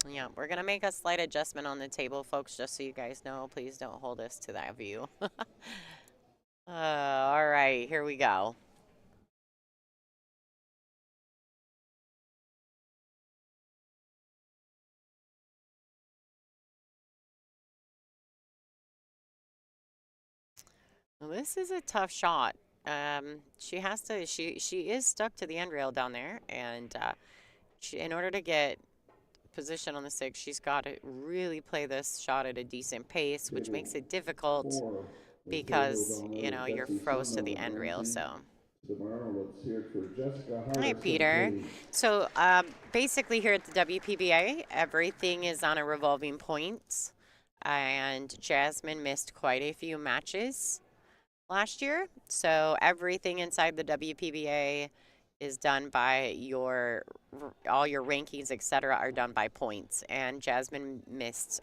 Yeah, we're going to make a slight adjustment on the table, folks, just so you guys know. Please don't hold us to that view. All right, here we go. Well, this is a tough shot. She has to. She is stuck to the end rail down there, and in order to get position on the 6. She's got to really play this shot at a decent pace, which Table makes it difficult 4 is Hill Hill because, down there you with know, you're Betsy froze Sun, to the number end rail. 19. So, Tomorrow, let's hear it for Jessica hi, Hardison, Peter. please. So, basically, here at the WPBA, everything is on a revolving points. And Jasmine missed quite a few matches last year. So, everything inside the WPBA is done by all your rankings, etc., are done by points. And Jasmine missed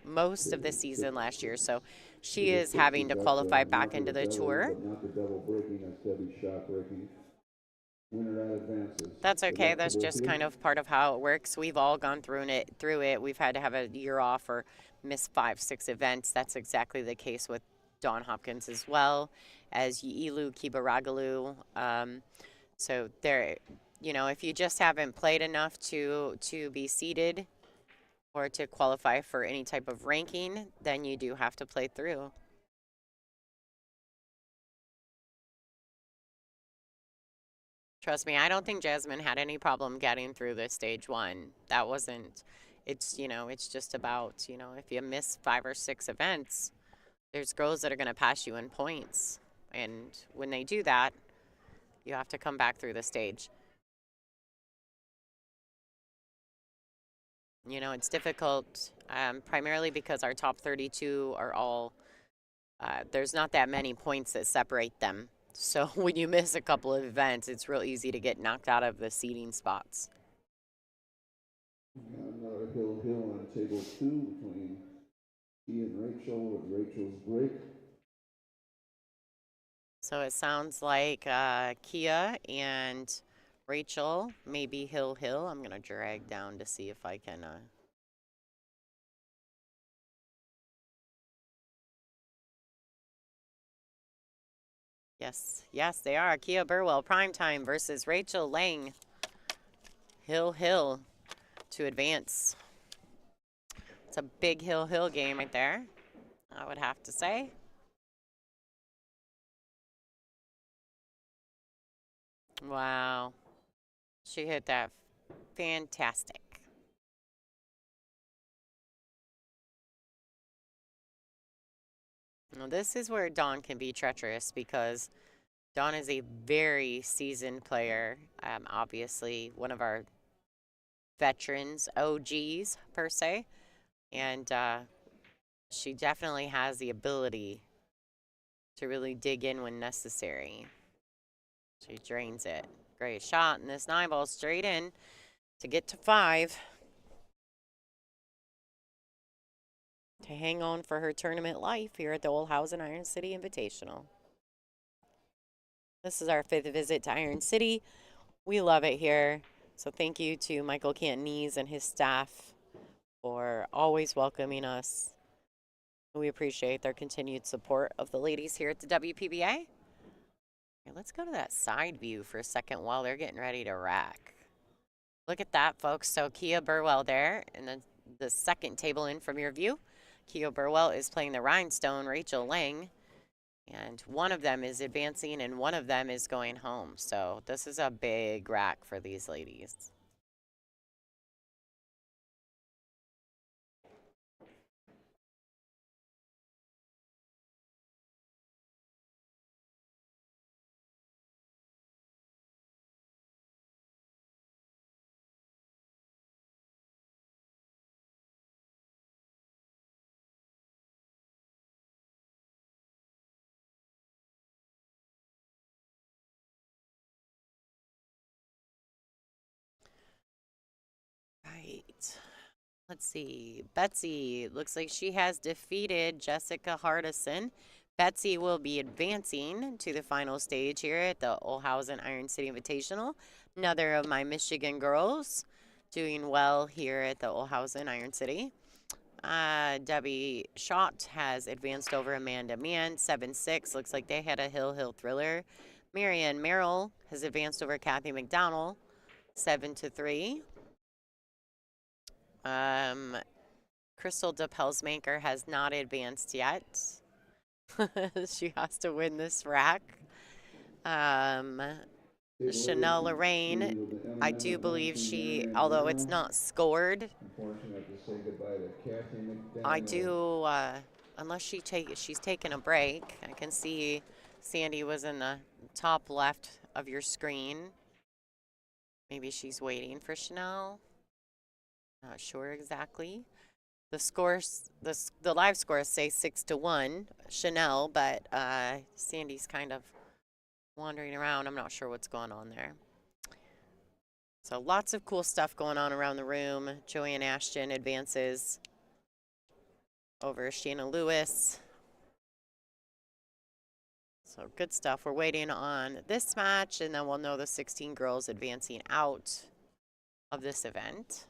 most of the season last year, so she is having to qualify back into the tour. But not the double breaking, that's Debbie's shot breaking. Winner at advances. That's okay. That's just kind of part of how it works. We've all gone through it. We've had to have a year off or miss 5, 6 events. That's exactly the case with Dawn Hopkins as well as Yilu Kibaragalu. So there, you know, if you just haven't played enough to be seeded or to qualify for any type of ranking, then you do have to play through. Trust me, I don't think Jasmine had any problem getting through the stage 1. That wasn't, it's, you know, it's just about, you know, if you miss 5 or 6 events, there's girls that are going to pass you in points. And when they do that, you have to come back through the stage. You know, it's difficult primarily because our top 32 are all, there's not that many points that separate them. So when you miss a couple of events, it's real easy to get knocked out of the seating spots. Another Hill Hill on table 2 between Kia and Rachel with Rachel's break. So it sounds like Kia and Rachel, maybe Hill Hill. I'm going to drag down to see if I can. Yes, they are. Kia Burwell, primetime versus Rachel Lang. Hill Hill to advance. It's a big Hill Hill game right there, I would have to say. Wow. She hit that fantastic. Now, this is where Dawn can be treacherous because Dawn is a very seasoned player. Obviously, one of our veterans, OGs per se. And she definitely has the ability to really dig in when necessary. She drains it. Great shot, and this 9-ball straight in to get to 5. To hang on for her tournament life here at the Olhausen Iron City Invitational. This is our 5th visit to Iron City. We love it here. So thank you to Michael Cantonese and his staff for always welcoming us. We appreciate their continued support of the ladies here at the WPBA. Here, let's go to that side view for a second while they're getting ready to rack. Look at that, folks. So Kia Burwell there, and then the second table in from your view. Kia Burwell is playing the Rhinestone, Rachel Lang, and one of them is advancing and one of them is going home. So this is a big rack for these ladies. Right. Let's see. Betsy looks like she has defeated Jessica Hardison. Betsy will be advancing to the final stage here at the Olhausen Iron City Invitational. Another of my Michigan girls doing well here at the Olhausen Iron City. Debbie Schott has advanced over Amanda Mann, 7-6. Looks like they had a Hill Hill thriller. Marianne Merrill has advanced over Kathy McDonald, 7-3. Crystal DePelsmaker has not advanced yet. She has to win this rack. Table A, Chanel Lorraine, two, the I M&M do believe advancing she, Marianne although it's Merrill. not scored, Unfortunately, I have to say goodbye to Kathy I McDaniel. do, unless she's taken a break. I can see Sandy was in the top left of your screen. Maybe she's waiting for Chanel. Not sure exactly. The scores, the live scores say 6-1 Chanel, but Sandy's kind of wandering around. I'm not sure what's going on there. So lots of cool stuff going on around the room. Joanne Ashton advances over Shanna Lewis. So good stuff. We're waiting on this match, and then we'll know the 16 girls advancing out of this event.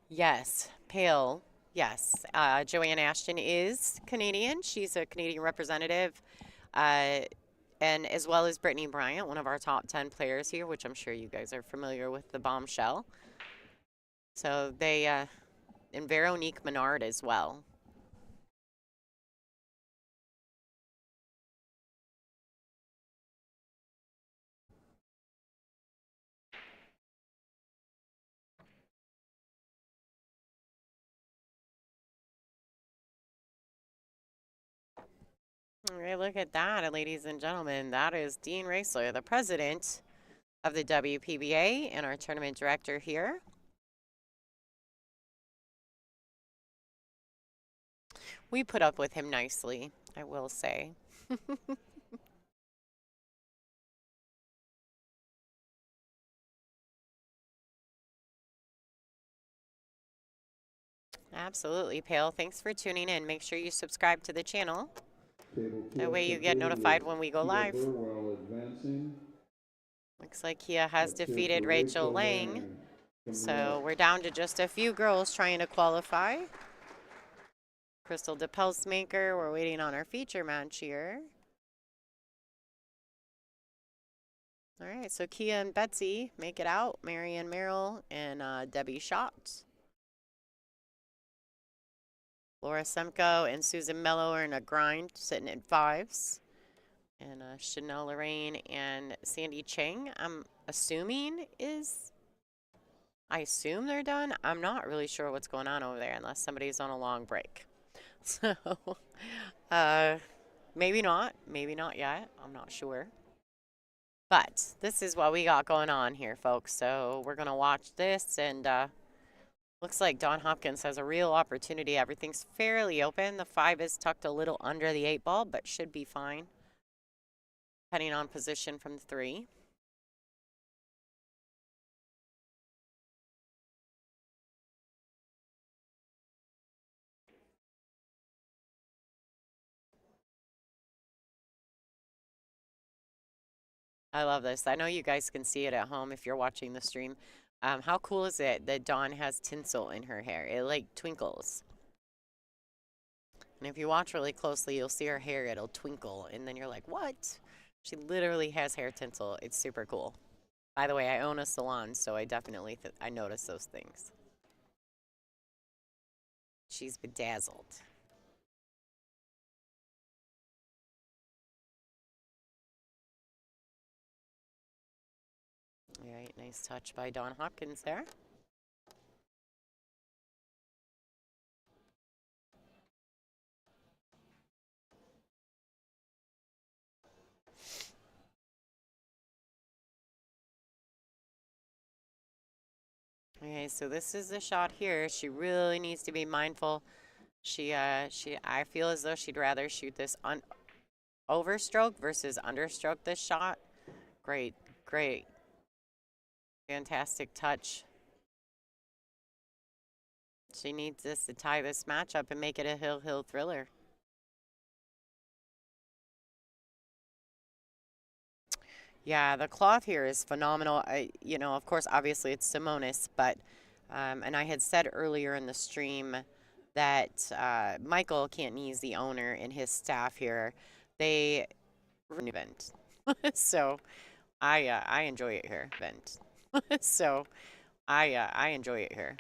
Yes, Pale. Yes, Joanne Ashton is Canadian. She's a Canadian representative, uh, and as well as Brittany Bryant, one of our top 10 players here, which I'm sure you guys are familiar with the Bombshell. So they, and Veronique Menard as well. All right, look at that, ladies and gentlemen. That is Dean Raisler, the president of the WPBA and our tournament director here. We put up with him nicely, I will say. Absolutely, Pale. Thanks for tuning in. Make sure you subscribe to the channel. Table That two way you get completed notified with when we go Kia live. Burwell advancing. Looks like Kia has That's it defeated for Rachel Rachel Lang. Lang from the So left. we're down to just a few girls trying to qualify. Crystal DePelsmaker, we're waiting on our feature match here. All right, so Kia and Betsy make it out. Marianne Merrill and Debbie Schott. Laura Semko and Susan Mello are in a grind, sitting at fives. And Chanel Lorraine and Sandy Chang, I assume they're done. I'm not really sure what's going on over there unless somebody's on a long break. So, uh, maybe not yet. I'm not sure. But this is what we got going on here, folks. So we're going to watch this, and looks like Don Hopkins has a real opportunity. Everything's fairly open. The 5 is tucked a little under the 8 ball, but should be fine, depending on position from the 3. I love this. I know you guys can see it at home if you're watching the stream. How cool is it that Dawn has tinsel in her hair? It like twinkles. And if you watch really closely, you'll see her hair, it'll twinkle. And then you're like, what? She literally has hair tinsel. It's super cool. By the way, I own a salon, so I definitely I notice those things. She's bedazzled. All right, nice touch by Dawn Hopkins there. Okay, so this is the shot here. She really needs to be mindful. I feel as though she'd rather shoot this overstroke versus understroke this shot. Great, great. Fantastic touch. She needs this to tie this match up and make it a hill thriller. Yeah, the cloth here is phenomenal. Of course, obviously it's Simonis, but, and I had said earlier in the stream that Michael Cantonese, the owner, and his staff here, they run an event. So I enjoy it here, event. So I enjoy it here.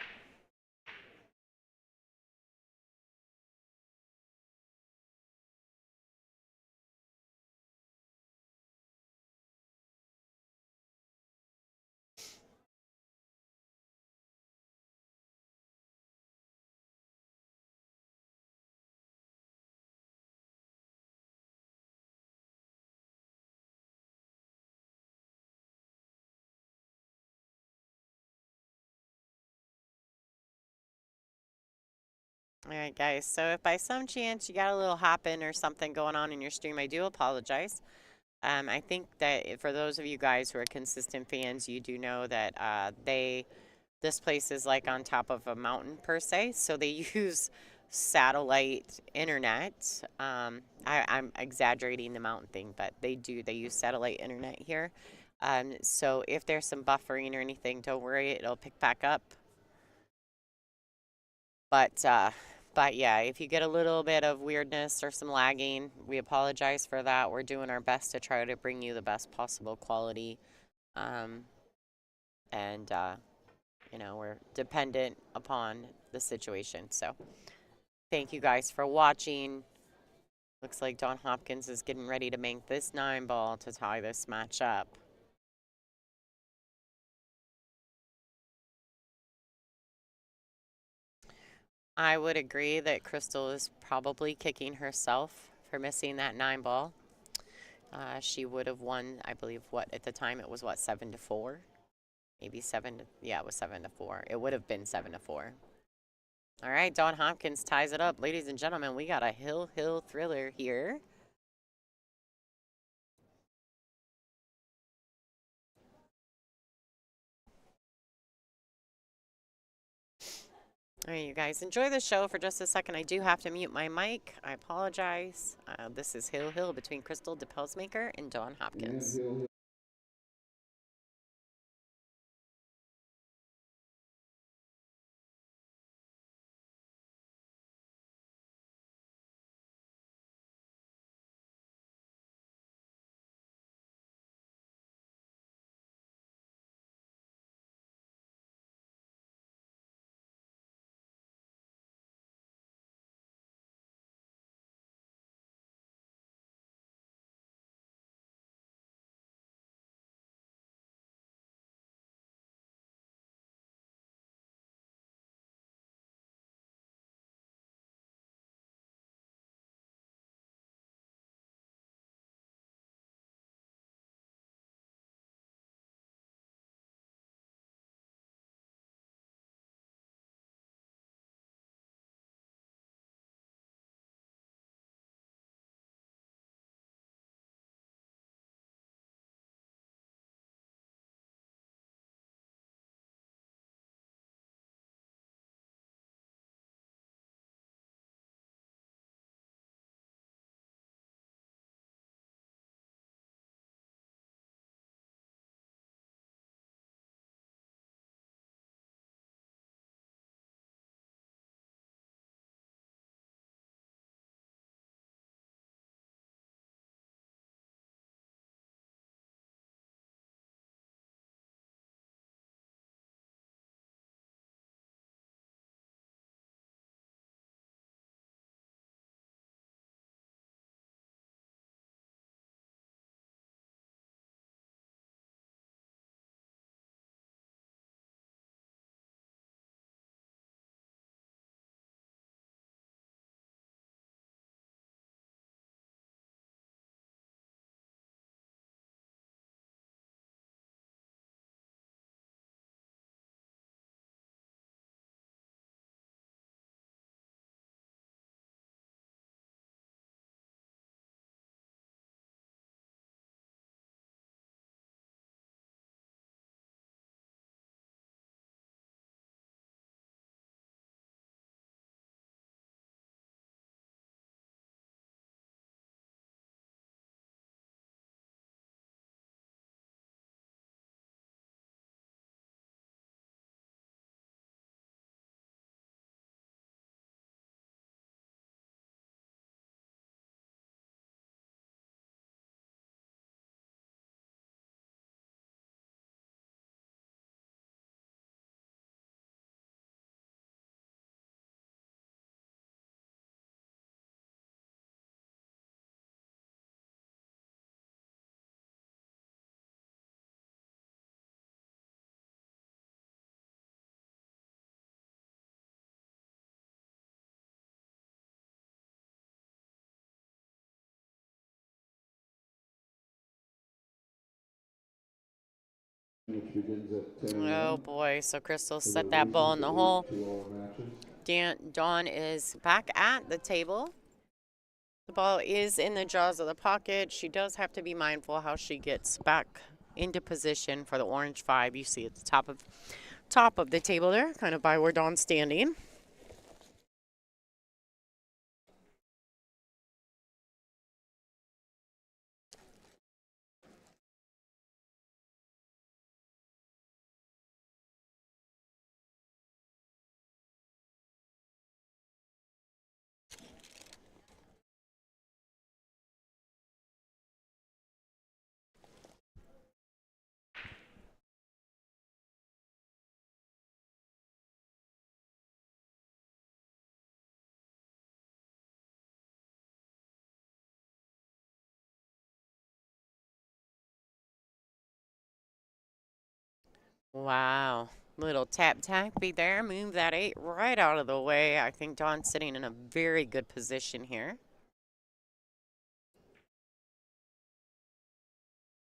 All right, guys. So if by some chance you got a little hopping or something going on in your stream, I do apologize. I think that for those of you guys who are consistent fans, you do know that this place is like on top of a mountain per se, so they use satellite internet. I'm exaggerating the mountain thing, but they use satellite internet here. So if there's some buffering or anything, don't worry, it'll pick back up. But uh, but yeah, if you get a little bit of weirdness or some lagging, we apologize for that. We're doing our best to try to bring you the best possible quality. Um, and we're dependent upon the situation. So thank you guys for watching. Looks like Don Hopkins is getting ready to make this 9-ball to tie this match up. I would agree that Crystal is probably kicking herself for missing that 9-ball. She would have won, I believe, what at the time it was 7-4, maybe yeah, it was 7-4. It would have been 7-4. All right, Don Hopkins ties it up, ladies and gentlemen. We got a hill thriller here. All right, you guys, enjoy the show for just a second. I do have to mute my mic. I apologize. This is Hill between Crystal DePelsmaker and Dawn Hopkins. Which begins at 10 Oh a.m. boy, so Crystal for the set that ball in Reasons the 8 hole. 2-hour matches. Dawn is back at the table. The ball is in the jaws of the pocket. She does have to be mindful how she gets back into position for the orange 5. You see at the top of the table there, kind of by where Dawn's standing. Wow. Little tap tappy there. Move that 8 right out of the way. I think Dawn's sitting in a very good position here.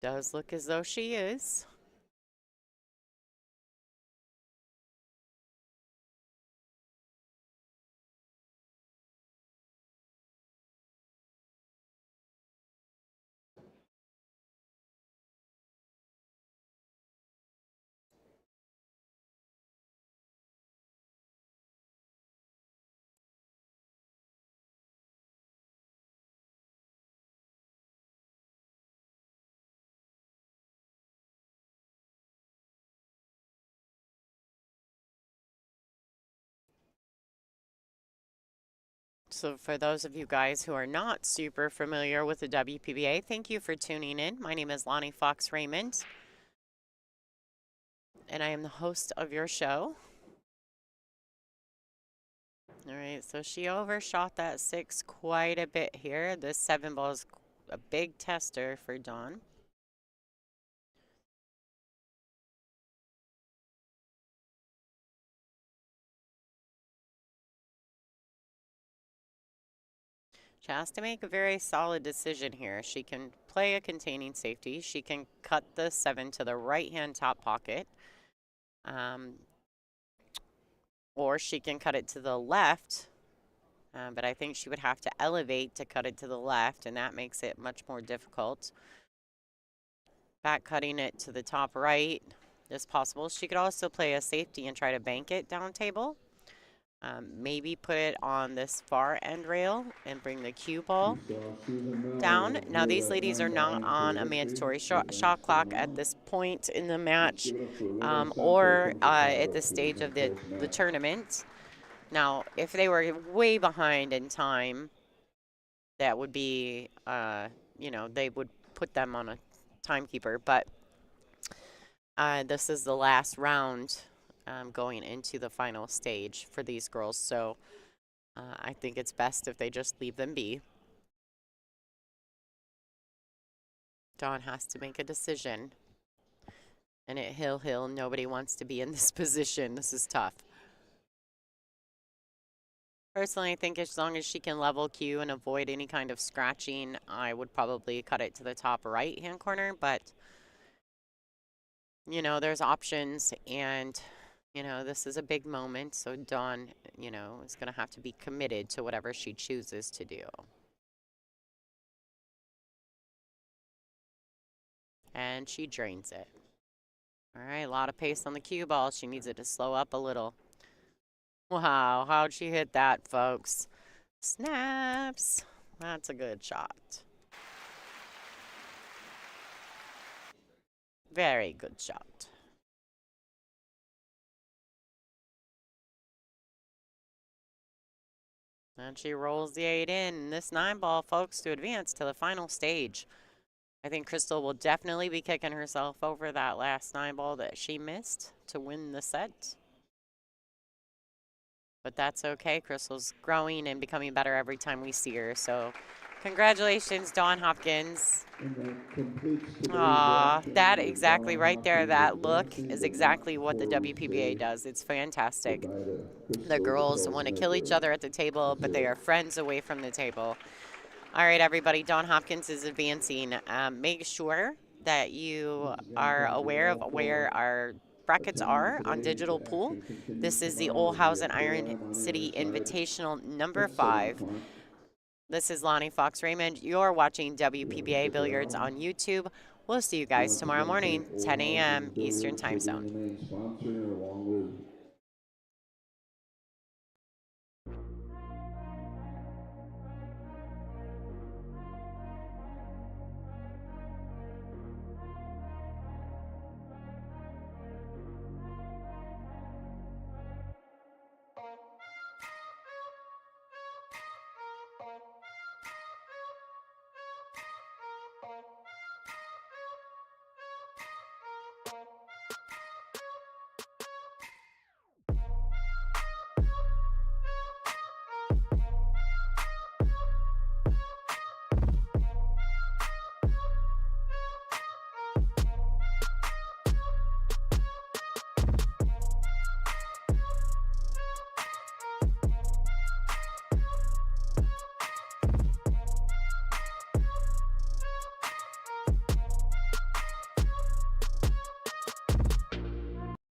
Does look as though she is. So for those of you guys who are not super familiar with the WPBA, thank you for tuning in. My name is Lonnie Fox Raymond, and I am the host of your show. All right, so she overshot that 6 quite a bit here. This 7 ball is a big tester for Dawn. She has to make a very solid decision here. She can play a containing safety. She can cut the 7 to the right-hand top pocket. Or she can cut it to the left. But I think she would have to elevate to cut it to the left, and that makes it much more difficult. Back cutting it to the top right is possible. She could also play a safety and try to bank it down table. Maybe put it on this far end rail and bring the cue ball down. Now, these ladies are not on a mandatory shot clock at this point in the match or at this stage of the tournament. Now, if they were way behind in time, that would be, they would put them on a timekeeper. But this is the last round going into the final stage for these girls. So I think it's best if they just leave them be. Dawn has to make a decision. And at Hill, nobody wants to be in this position. This is tough. Personally, I think as long as she can level cue and avoid any kind of scratching, I would probably cut it to the top right-hand corner. But, there's options. And, this is a big moment. So Dawn, is going to have to be committed to whatever she chooses to do. And she drains it. All right, a lot of pace on the cue ball. She needs it to slow up a little. Wow, how'd she hit that, folks? Snaps. That's a good shot. Very good shot. And she rolls the 8 in. This 9 ball, folks, to advance to the final stage. I think Crystal will definitely be kicking herself over that last 9 ball that she missed to win the set. But that's okay. Crystal's growing and becoming better every time we see her. So congratulations, Dawn Hopkins. Aw, that exactly right there. That look is exactly what the WPBA does. It's fantastic. The girls want to kill each other at the table, but they are friends away from the table. All right, everybody. Dawn Hopkins is advancing. Make sure that you are aware of where our brackets attending are on today. digital The pool. action continues This is the tomorrow. It'll be Olhausen at 4 Iron a.m. on the City other side Invitational number at 7 5. o'clock. This is Lonnie Fox Raymond. You're watching We will WPBA stick Billiards around. on YouTube. We'll see you We guys want to tomorrow again morning, thank 10 a.m. Olhausen Eastern Billiards for Time being Zone. the main sponsor, along with